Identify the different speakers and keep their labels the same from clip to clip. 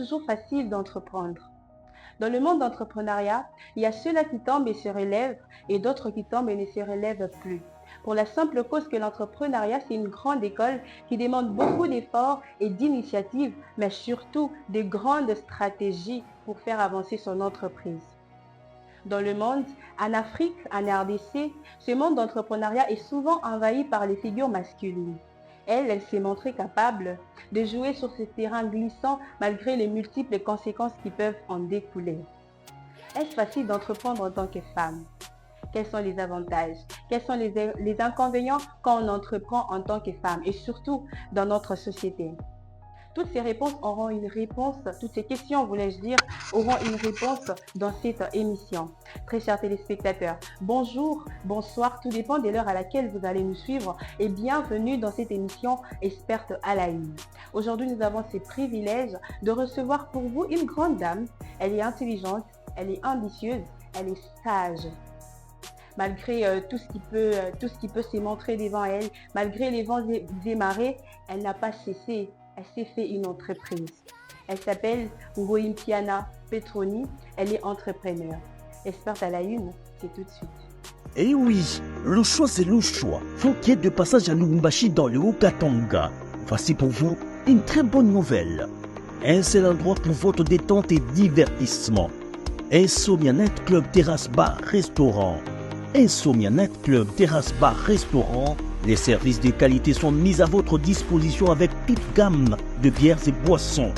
Speaker 1: toujours facile d'entreprendre. Dans le monde d'entrepreneuriat, il y a ceux-là qui tombent et se relèvent et d'autres qui tombent et ne se relèvent plus. Pour la simple cause que l'entrepreneuriat, c'est une grande école qui demande beaucoup d'efforts et d'initiatives, mais surtout de grandes stratégies pour faire avancer son entreprise. Dans le monde, en Afrique, en RDC, ce monde d'entrepreneuriat est souvent envahi par les figures masculines. Elle s'est montrée capable de jouer sur ce terrain glissant malgré les multiples conséquences qui peuvent en découler. Est-ce facile d'entreprendre en tant que femme? Quels sont les avantages? Quels sont les inconvénients quand on entreprend en tant que femme et surtout dans notre société? Toutes ces réponses auront une réponse, toutes ces questions, voulais-je dire, auront une réponse dans cette émission. Très chers téléspectateurs, bonjour, bonsoir, tout dépend de l'heure à laquelle vous allez nous suivre et bienvenue dans cette émission Experte à la une. Aujourd'hui, nous avons ce privilège de recevoir pour vous une grande dame. Elle est intelligente, elle est ambitieuse, elle est sage. Malgré tout ce qui peut se montrer devant elle, malgré les vents et marées, elle n'a pas cessé. Elle s'est fait une entreprise. Elle s'appelle Ngoimpiana Petroni. Elle est entrepreneur. Experte à la une, c'est tout de suite.
Speaker 2: Eh oui, le choix c'est le choix. Vous qui êtes de passage à Lubumbashi dans le Haut-Katanga, voici pour vous une très bonne nouvelle. Un seul endroit pour votre détente et divertissement. Insomnia Night Club Terrasse Bar Restaurant. Insomnia Night Club Terrasse Bar Restaurant. Les services de qualité sont mis à votre disposition avec toute gamme de bières et boissons.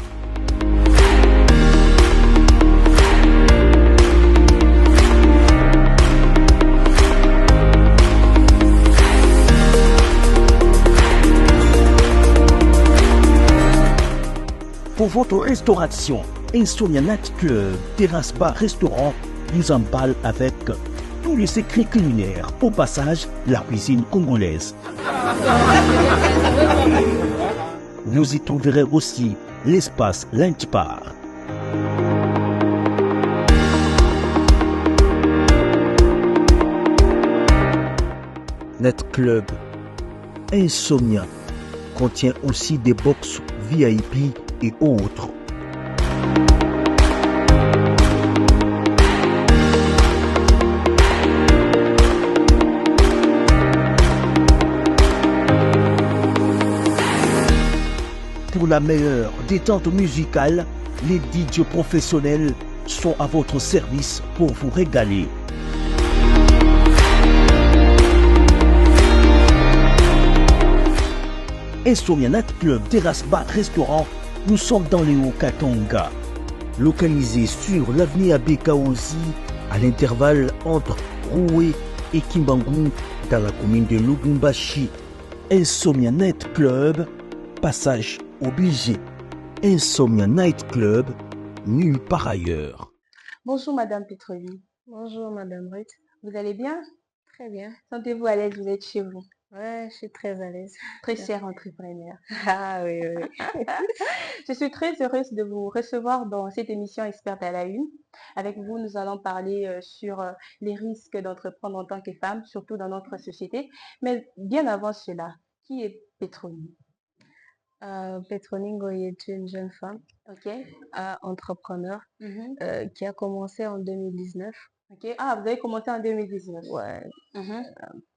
Speaker 2: Pour votre restauration, Insomnia Night Club Terrasse Bar Restaurant vous emballe avec tous les secrets culinaires. Au passage, la cuisine congolaise. Vous y trouverez aussi l'espace Lunch Bar. Net Club Insomnia contient aussi des box VIP et autres. Pour la meilleure détente musicale, les DJ professionnels sont à votre service pour vous régaler. Insomnia Night Club Terrasse Bar Restaurant, nous sommes dans les Haut-Katanga, localisé sur l'avenue Abekaozi, à l'intervalle entre Roué et Kimbangu, dans la commune de Lubumbashi. Insomnia Night Club, passage obligé. Insomnia Night Club, nulle part ailleurs.
Speaker 1: Bonjour Madame Petroni.
Speaker 3: Bonjour Madame Ruth.
Speaker 1: Vous allez bien?
Speaker 3: Très bien.
Speaker 1: Sentez-vous à l'aise, vous êtes chez vous?
Speaker 3: Ouais, je suis très à l'aise.
Speaker 1: Très cher entrepreneur.
Speaker 3: Ah oui, oui.
Speaker 1: Je suis très heureuse de vous recevoir dans cette émission Experte à la une. Avec vous, nous allons parler sur les risques d'entreprendre en tant que femme, surtout dans notre société. Mais bien avant cela, qui est Petroni?
Speaker 3: Petroni Ngoye est une jeune femme
Speaker 1: Ok.
Speaker 3: entrepreneur
Speaker 1: Mhm.
Speaker 3: qui a commencé en 2019.
Speaker 1: Ok. Ah, vous avez commencé en 2019.
Speaker 3: Ouais,
Speaker 1: Mhm.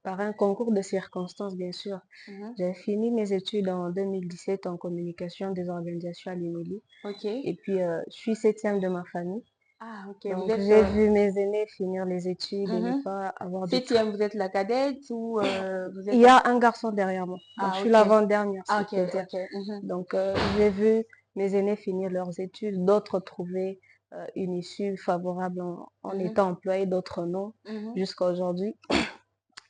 Speaker 3: par un concours de circonstances, bien sûr.
Speaker 1: Mhm.
Speaker 3: J'ai fini mes études en 2017 en communication des organisations à l'UNELI.
Speaker 1: Ok.
Speaker 3: Et puis, je suis septième de ma famille.
Speaker 1: Ah, ok.
Speaker 3: Donc,
Speaker 1: Vous êtes
Speaker 3: j'ai vu mes aînés finir les études et ne
Speaker 1: Mhm.
Speaker 3: pas avoir de...
Speaker 1: septième, vous êtes la cadette ou vous êtes...
Speaker 3: Il y a un garçon derrière moi. Donc,
Speaker 1: Ah,
Speaker 3: je suis
Speaker 1: ok.
Speaker 3: l'avant-dernière,
Speaker 1: Ah,
Speaker 3: si
Speaker 1: ok,
Speaker 3: je peux dire.
Speaker 1: ok. Mhm.
Speaker 3: Donc, j'ai vu mes aînés finir leurs études, d'autres trouver une issue favorable en
Speaker 1: Mhm.
Speaker 3: étant employés, d'autres non,
Speaker 1: Mhm.
Speaker 3: jusqu'à aujourd'hui.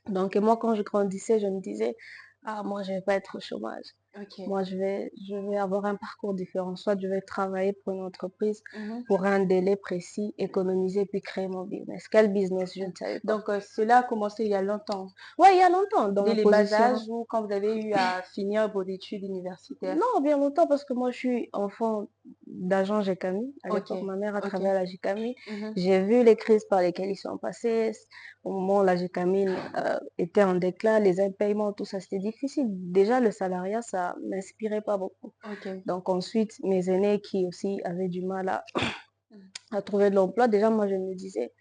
Speaker 3: Donc, et moi, quand je grandissais, je me disais, ah, moi, je ne vais pas être au chômage.
Speaker 1: Ok.
Speaker 3: Moi, je vais avoir un parcours différent. Soit je vais travailler pour une entreprise
Speaker 1: Mhm.
Speaker 3: pour un délai précis, économiser, puis créer mon business. Quel business? Je ne savais pas.
Speaker 1: Donc, cela a commencé il y a longtemps,
Speaker 3: Ouais, il y a longtemps, dans
Speaker 1: dès
Speaker 3: ma
Speaker 1: les bas
Speaker 3: position.
Speaker 1: âges ou quand vous avez eu à finir vos études universitaires.
Speaker 3: Non, bien longtemps, parce que moi, je suis enfant d'agent GECAMI. À
Speaker 1: Ok,
Speaker 3: l'époque, ma mère a
Speaker 1: ok.
Speaker 3: travaillé à la GECAMI.
Speaker 1: Mhm.
Speaker 3: J'ai vu les crises par lesquelles ils sont passés. Au moment où la GECAMI était en déclin, les impayements, tout ça, c'était difficile. Déjà, le salariat, ça ça m'inspirait pas beaucoup.
Speaker 1: Ok.
Speaker 3: Donc ensuite, mes aînés qui aussi avaient du mal à trouver de l'emploi, déjà moi je me disais,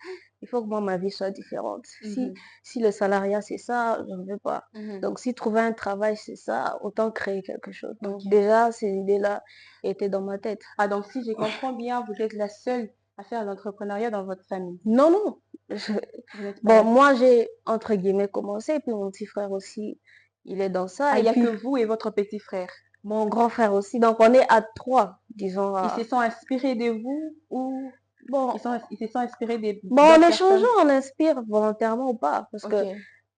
Speaker 3: il faut que moi ma vie soit différente.
Speaker 1: Mhm.
Speaker 3: Si le salariat c'est ça, je ne veux pas.
Speaker 1: Mhm.
Speaker 3: Donc si trouver un travail c'est ça, autant créer quelque chose. Donc
Speaker 1: Ok.
Speaker 3: déjà ces idées-là étaient dans ma tête.
Speaker 1: Ah, donc si je comprends bien, vous êtes la seule à faire l'entrepreneuriat dans votre famille.
Speaker 3: Non, non. je-
Speaker 1: Vous n'êtes pas
Speaker 3: Bon,
Speaker 1: la
Speaker 3: moi j'ai entre guillemets commencé, puis mon petit frère aussi, il est dans
Speaker 1: Ah,
Speaker 3: ça,
Speaker 1: il
Speaker 3: et
Speaker 1: n'y a que
Speaker 3: puis
Speaker 1: vous et votre petit frère.
Speaker 3: mon grand frère aussi. Donc on est à trois, disons.
Speaker 1: Ils se sont inspirés de vous ou
Speaker 3: Bon,
Speaker 1: ils se sont inspirés
Speaker 3: bon, en
Speaker 1: d'autres
Speaker 3: échangeant,
Speaker 1: personnes?
Speaker 3: on inspire volontairement ou pas, parce
Speaker 1: Ok.
Speaker 3: que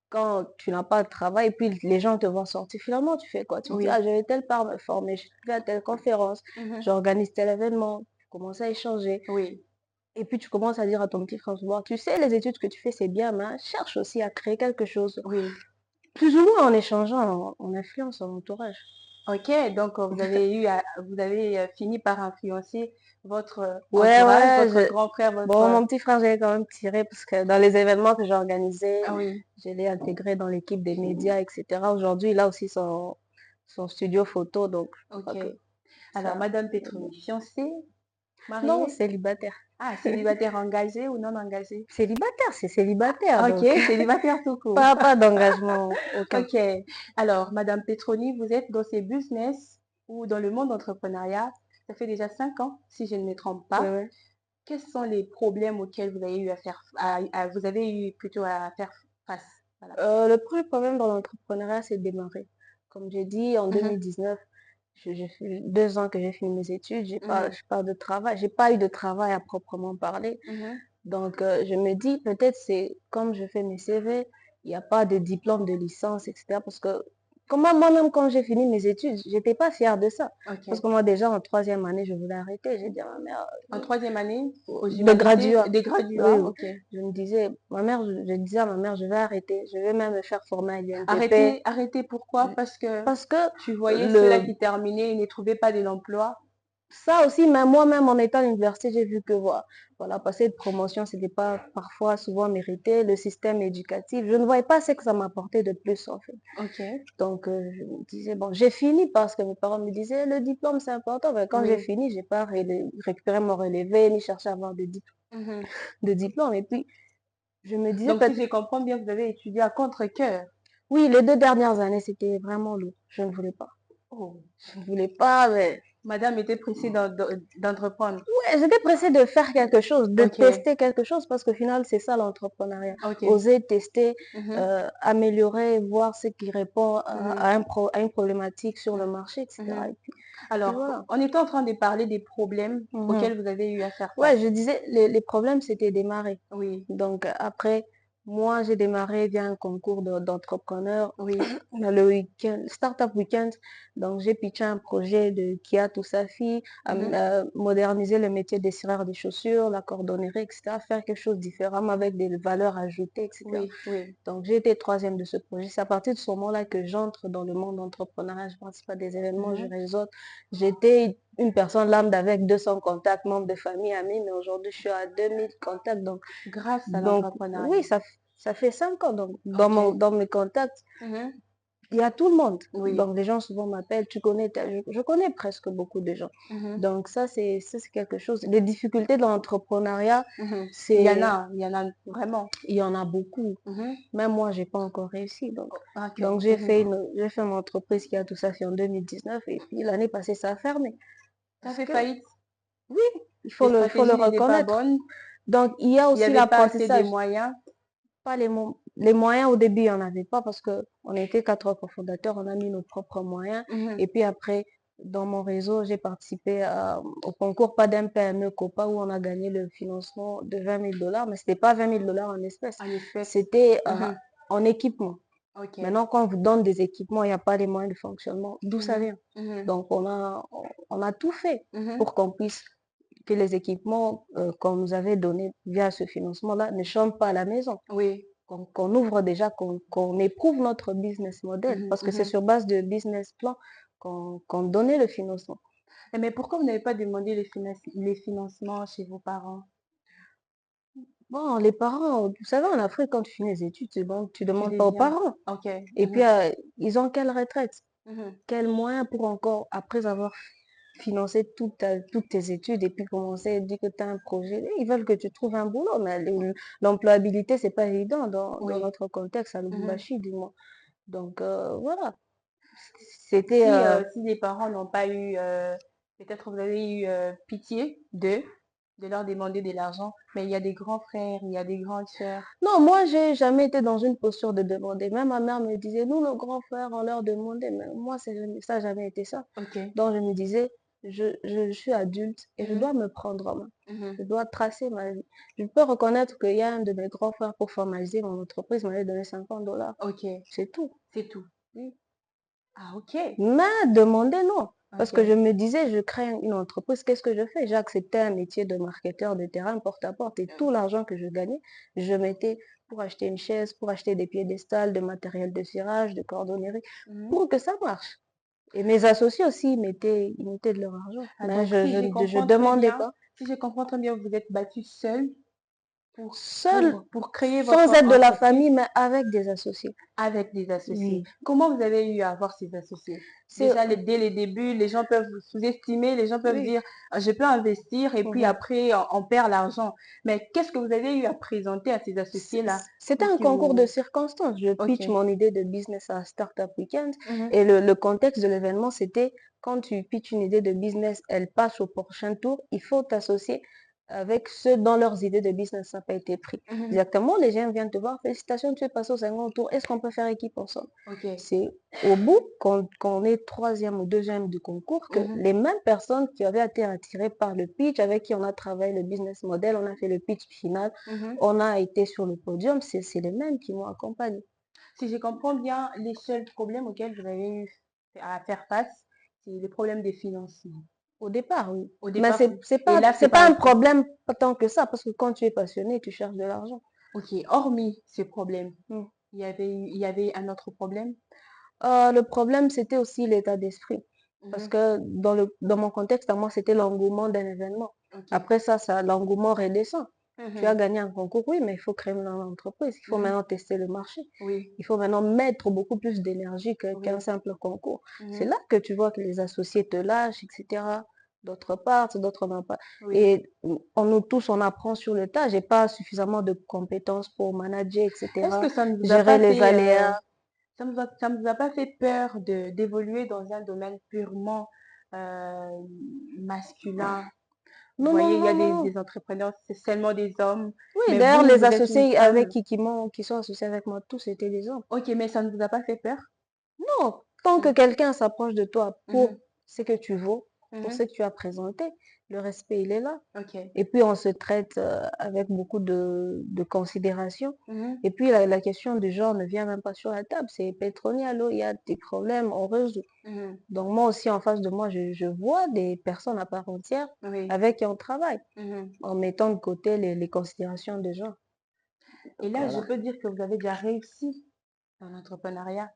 Speaker 3: quand tu n'as pas de travail, et puis les gens te voient sortir, finalement, tu fais quoi? Tu dis, ah,
Speaker 1: Oui.
Speaker 3: je vais telle part me former, je vais à telle conférence,
Speaker 1: Mhm.
Speaker 3: j'organise tel événement, tu commences à échanger.
Speaker 1: Oui.
Speaker 3: Et puis tu commences à dire à ton petit frère, bon, tu sais, les études que tu fais, c'est bien, mais cherche aussi à créer quelque chose.
Speaker 1: Oui.
Speaker 3: Plus ou moins en échangeant, on influence son entourage.
Speaker 1: Ok. Donc, vous avez fini par influencer votre
Speaker 3: Ouais,
Speaker 1: entourage,
Speaker 3: ouais,
Speaker 1: votre grand frère,
Speaker 3: bon,
Speaker 1: votre...
Speaker 3: mon petit frère, j'ai quand même tiré parce que dans les événements que j'ai organisés,
Speaker 1: Ah oui.
Speaker 3: je l'ai intégré dans l'équipe des médias, etc. Aujourd'hui, il a aussi son studio photo, donc je
Speaker 1: Ok.
Speaker 3: crois que
Speaker 1: Alors,
Speaker 3: ça.
Speaker 1: Madame Petroni, fiancée,
Speaker 3: Non,
Speaker 1: mariée?
Speaker 3: célibataire.
Speaker 1: Ah, célibataire engagé ou non engagé?
Speaker 3: Célibataire, c'est célibataire,
Speaker 1: Ok,
Speaker 3: donc
Speaker 1: célibataire tout court.
Speaker 3: pas d'engagement aucun.
Speaker 1: Ok. Alors, Madame Petroni, vous êtes dans ces business ou dans le monde d'entrepreneuriat. Ça fait déjà 5 ans, si je ne me trompe
Speaker 3: Ouais,
Speaker 1: pas.
Speaker 3: ouais.
Speaker 1: Quels sont les problèmes auxquels vous avez eu vous avez eu plutôt à faire face? Voilà.
Speaker 3: Le premier problème dans l'entrepreneuriat, c'est de démarrer. Comme j'ai dit, en
Speaker 1: Mhm,
Speaker 3: 2019, j'ai fait 2 ans que j'ai fini mes études,
Speaker 1: mhm,
Speaker 3: j'ai pas de travail, j'ai pas eu de travail à proprement parler.
Speaker 1: mhm.
Speaker 3: Donc, je me dis, peut-être c'est comme je fais mes CV, il n'y a pas de diplôme de licence, etc. Parce que, comment moi-même, quand j'ai fini mes études, j'étais pas fière de ça. Parce
Speaker 1: Ok.
Speaker 3: que moi, déjà, en troisième année, je voulais arrêter. J'ai dit à ma mère,
Speaker 1: En troisième année, aux
Speaker 3: de
Speaker 1: humanités,
Speaker 3: graduat.
Speaker 1: des
Speaker 3: Oui,
Speaker 1: graduats,
Speaker 3: oui.
Speaker 1: ok.
Speaker 3: Je me disais, je disais à ma mère, je vais arrêter. Je vais même me faire former à l'INTP.
Speaker 1: Arrêtez pourquoi? Parce que
Speaker 3: Parce que
Speaker 1: tu voyais ceux-là
Speaker 3: le,
Speaker 1: qui terminaient et ne trouvaient pas de l'emploi.
Speaker 3: ça aussi, mais moi-même en étant à l'université, j'ai vu que voilà, passer de promotion, c'était pas parfois souvent mérité. Le système éducatif, je ne voyais pas ce que ça m'apportait de plus en fait.
Speaker 1: Ok.
Speaker 3: Donc je me disais, bon, j'ai fini parce que mes parents me disaient, le diplôme c'est important. Mais quand j'ai
Speaker 1: Oui.
Speaker 3: fini, j'ai pas récupéré mon relevé, ni cherché à avoir
Speaker 1: Mhm.
Speaker 3: de diplôme. Et puis, je me disais,
Speaker 1: Donc, si
Speaker 3: peut-être,
Speaker 1: je comprends bien, vous avez étudié à contre-cœur.
Speaker 3: oui, les 2 dernières années, c'était vraiment lourd. Je ne voulais pas.
Speaker 1: Oh.
Speaker 3: Je ne voulais pas, mais
Speaker 1: Madame était pressée d'entreprendre.
Speaker 3: ouais, j'étais pressée de faire quelque chose, de
Speaker 1: Ok.
Speaker 3: tester quelque chose, parce qu'au final, c'est ça l'entrepreneuriat.
Speaker 1: Ok.
Speaker 3: Oser tester,
Speaker 1: Mhm,
Speaker 3: améliorer, voir ce qui répond
Speaker 1: mhm,
Speaker 3: à une problématique sur le
Speaker 1: mhm,
Speaker 3: marché, etc.
Speaker 1: mhm.
Speaker 3: Et puis
Speaker 1: Alors,
Speaker 3: voilà.
Speaker 1: on était en train de parler des problèmes
Speaker 3: Mhm.
Speaker 1: auxquels vous avez eu à faire
Speaker 3: Ouais,
Speaker 1: face.
Speaker 3: je disais, les problèmes, c'était démarrer.
Speaker 1: Oui,
Speaker 3: Donc après, moi, j'ai démarré via un concours d'entrepreneurs
Speaker 1: oui.
Speaker 3: le week-end, Startup Weekend. Donc j'ai pitché un projet de Kia Toussafi,
Speaker 1: Mhm,
Speaker 3: moderniser le métier des cireurs des chaussures, la cordonnerie, etc. Faire quelque chose de différent avec des valeurs ajoutées, etc.
Speaker 1: oui, oui.
Speaker 3: Donc j'ai été troisième de ce projet. C'est à partir de ce moment-là que j'entre dans le monde entrepreneurial. Je participe à des événements, je
Speaker 1: Mhm.
Speaker 3: réseaute. J'étais une personne lambda avec 200 contacts, membres de famille, amis, mais aujourd'hui je suis à 2000 contacts.
Speaker 1: Grâce à
Speaker 3: Donc oui,
Speaker 1: l'entrepreneuriat.
Speaker 3: ça fait 5 ans. Donc
Speaker 1: Ok.
Speaker 3: dans mes contacts,
Speaker 1: Mhm,
Speaker 3: il y a tout le monde.
Speaker 1: oui.
Speaker 3: Donc les gens souvent m'appellent, tu connais, je connais presque beaucoup de gens.
Speaker 1: Mhm,
Speaker 3: Donc ça c'est quelque chose. Les difficultés de l'entrepreneuriat,
Speaker 1: mhm. Il y en a vraiment.
Speaker 3: il y en a beaucoup.
Speaker 1: Mhm.
Speaker 3: Même moi, j'ai pas encore réussi. Donc,
Speaker 1: Ok.
Speaker 3: donc
Speaker 1: Mhm.
Speaker 3: j'ai fait mon entreprise qui a tout ça fait en 2019 et puis l'année passée, ça a fermé.
Speaker 1: Ça
Speaker 3: Parce
Speaker 1: fait
Speaker 3: que
Speaker 1: faillite.
Speaker 3: oui,
Speaker 1: Les
Speaker 3: il faut le
Speaker 1: stratégies n'étaient pas
Speaker 3: reconnaître.
Speaker 1: bonnes.
Speaker 3: Donc, il y a
Speaker 1: Il n'y
Speaker 3: aussi
Speaker 1: avait pas assez de
Speaker 3: l'apprentissage.
Speaker 1: moyens.
Speaker 3: Pas les moyens au début, il n'y en avait pas parce que on était 4 cofondateurs, on a mis nos propres moyens.
Speaker 1: Mhm.
Speaker 3: Et puis après, dans mon réseau, j'ai participé au concours pas d'un PME COPA où on a gagné le financement de 20 000 $, mais c'était pas 20 000 $ en espèces,
Speaker 1: En espèces.
Speaker 3: c'était
Speaker 1: Mhm.
Speaker 3: en équipement.
Speaker 1: Ok.
Speaker 3: Maintenant, quand on vous donne des équipements, il n'y a pas les moyens de fonctionnement. D'où ça
Speaker 1: Mhm.
Speaker 3: vient?
Speaker 1: Mhm.
Speaker 3: Donc, on a tout fait
Speaker 1: Mhm.
Speaker 3: pour que les équipements qu'on nous avait donnés via ce financement-là ne chantent pas à la maison,
Speaker 1: Oui.
Speaker 3: qu'on ouvre déjà, qu'on éprouve notre business model,
Speaker 1: Mhm.
Speaker 3: parce que c'est
Speaker 1: Mhm.
Speaker 3: sur base de business plan qu'on donnait le financement.
Speaker 1: Mais pourquoi vous n'avez pas demandé les financements chez vos parents?
Speaker 3: Bon, les parents, vous savez, en Afrique, quand tu finis les études, c'est bon, tu
Speaker 1: Tu
Speaker 3: demandes pas aux
Speaker 1: deviens.
Speaker 3: parents.
Speaker 1: Ok.
Speaker 3: Et puis,
Speaker 1: Mhm.
Speaker 3: ils ont quelle retraite?
Speaker 1: Mhm.
Speaker 3: Quels moyens pour encore, après avoir financé toutes tes études et puis commencer à dire que tu as un projet, ils veulent que tu trouves un boulot, mais l'employabilité, c'est pas évident dans
Speaker 1: Oui.
Speaker 3: notre contexte à
Speaker 1: Mhm.
Speaker 3: Lubumbashi, du moins. Donc, voilà. C'était...
Speaker 1: Si les parents n'ont pas eu, peut-être vous avez eu pitié d'eux, de leur demander de l'argent, mais il y a des grands frères, il y a des grandes sœurs.
Speaker 3: Non, moi, j'ai jamais été dans une posture de demander. Même ma mère me disait, nous, nos grands frères, on leur demandait. Mais moi, ça n'a jamais été ça.
Speaker 1: Ok.
Speaker 3: Donc, je me disais, je suis adulte et je
Speaker 1: Mhm.
Speaker 3: dois me prendre en main. Je
Speaker 1: Mhm.
Speaker 3: dois tracer ma vie. Je peux reconnaître qu'il y a un de mes grands frères pour formaliser mon entreprise, m'avait donné $50.
Speaker 1: Ok,
Speaker 3: C'est tout.
Speaker 1: c'est tout.
Speaker 3: Oui.
Speaker 1: Ah, ok.
Speaker 3: Mais demander, non. Parce que je
Speaker 1: Ok.
Speaker 3: me disais, je crée une entreprise, qu'est-ce que je fais? J'ai accepté un métier de marketeur de terrain porte-à-porte et tout l'argent que je gagnais, je mettais pour acheter une chaise, pour acheter des piédestals, de matériel de cirage, de cordonnerie,
Speaker 1: Mhm.
Speaker 3: pour que ça marche. Et mes associés aussi, ils mettaient de leur argent.
Speaker 1: Ah,
Speaker 3: Mais
Speaker 1: donc, si je
Speaker 3: je
Speaker 1: comprends très
Speaker 3: demandais
Speaker 1: bien,
Speaker 3: pas.
Speaker 1: si je comprends très bien, vous êtes battu seul
Speaker 3: Seul,
Speaker 1: pour créer
Speaker 3: sans
Speaker 1: votre
Speaker 3: aide de la
Speaker 1: entreprise
Speaker 3: famille, mais avec des associés.
Speaker 1: avec des associés.
Speaker 3: Oui.
Speaker 1: Comment vous avez eu à avoir ces associés?
Speaker 3: C'est,
Speaker 1: Déjà, dès les débuts, les gens peuvent vous sous-estimer, les gens peuvent
Speaker 3: oui.
Speaker 1: dire, ah, je peux investir et puis
Speaker 3: Mhm.
Speaker 1: après, on perd l'argent. Mais qu'est-ce que vous avez eu à présenter à ces associés-là
Speaker 3: C'était
Speaker 1: pour
Speaker 3: un
Speaker 1: qu'ils
Speaker 3: concours de
Speaker 1: vous...
Speaker 3: circonstances. Je
Speaker 1: Ok.
Speaker 3: pitch mon idée de business à Startup Weekend
Speaker 1: Mhm.
Speaker 3: et le contexte de l'événement, c'était quand tu pitches une idée de business, elle passe au prochain tour, il faut t'associer avec ceux dont leurs idées de business n'ont pas été prises.
Speaker 1: Mhm.
Speaker 3: Exactement, les gens viennent te voir, félicitations, tu es passé au second tour, est-ce qu'on peut faire équipe ensemble?
Speaker 1: Ok.
Speaker 3: C'est au bout, quand on est troisième ou deuxième du concours, que
Speaker 1: Mhm.
Speaker 3: les mêmes personnes qui avaient été attirées par le pitch, avec qui on a travaillé le business model, on a fait le pitch final,
Speaker 1: Mhm.
Speaker 3: on a été sur le podium, c'est les mêmes qui m'ont accompagné.
Speaker 1: Si je comprends bien, les seuls problèmes auxquels vous avez eu à faire face, c'est les problèmes de financement.
Speaker 3: Au départ, oui.
Speaker 1: Au
Speaker 3: Mais
Speaker 1: départ, et là, c'est
Speaker 3: c'est pas
Speaker 1: pas
Speaker 3: un
Speaker 1: ok.
Speaker 3: problème tant que ça, parce que quand tu es passionné, tu cherches de l'argent.
Speaker 1: Ok, hormis ce problème,
Speaker 3: Mm.
Speaker 1: il y avait un autre problème.
Speaker 3: Le problème, c'était aussi l'état d'esprit. Parce
Speaker 1: Mhm.
Speaker 3: que dans mon contexte, à moi, c'était l'engouement d'un événement.
Speaker 1: Ok.
Speaker 3: Après ça, l'engouement redescend. Tu as
Speaker 1: Mhm.
Speaker 3: gagné un concours, oui, mais il faut créer une entreprise. Il faut
Speaker 1: Mhm.
Speaker 3: maintenant tester le marché.
Speaker 1: Oui,
Speaker 3: Il faut maintenant mettre beaucoup plus d'énergie qu'un
Speaker 1: oui.
Speaker 3: simple concours. C'est
Speaker 1: Mhm.
Speaker 3: là que tu vois que les associés te lâchent, etc. D'autres partent, d'autres n'ont pas.
Speaker 1: Oui.
Speaker 3: Et nous tous, on apprend sur le tas. J'ai pas suffisamment de compétences pour manager,
Speaker 1: Est-ce
Speaker 3: etc.
Speaker 1: que ça ne vous a
Speaker 3: Gérer
Speaker 1: pas
Speaker 3: les
Speaker 1: fait,
Speaker 3: aléas.
Speaker 1: ça ne vous a pas fait peur d'évoluer dans un domaine purement euh, masculin? Vous
Speaker 3: Non, non,
Speaker 1: voyez, il y a
Speaker 3: non, non.
Speaker 1: des entrepreneurs, c'est seulement des hommes,
Speaker 3: Oui,
Speaker 1: mais
Speaker 3: d'ailleurs,
Speaker 1: vous,
Speaker 3: les
Speaker 1: vous êtes une
Speaker 3: associés avec
Speaker 1: femme.
Speaker 3: qui sont associés avec moi, tous étaient des hommes.
Speaker 1: Ok, mais ça ne vous a pas fait peur?
Speaker 3: Non, tant que
Speaker 1: Mhm.
Speaker 3: quelqu'un s'approche de toi pour
Speaker 1: Mhm.
Speaker 3: ce que tu vaux, pour ce
Speaker 1: Mhm.
Speaker 3: que tu as présenté, le respect, il est là.
Speaker 1: Ok.
Speaker 3: Et puis, on se traite avec beaucoup de considération.
Speaker 1: Mhm.
Speaker 3: Et puis, la question du genre ne vient même pas sur la table. C'est Pétronia, allô, il y a des problèmes, on résout.
Speaker 1: Mhm.
Speaker 3: Donc, moi aussi, en face de moi, je vois des personnes à part entière
Speaker 1: Oui.
Speaker 3: avec qui on travaille,
Speaker 1: Mhm.
Speaker 3: en mettant de côté les considérations des gens.
Speaker 1: Et
Speaker 3: Donc,
Speaker 1: là, je
Speaker 3: voilà.
Speaker 1: peux dire que vous avez déjà réussi dans l'entrepreneuriat.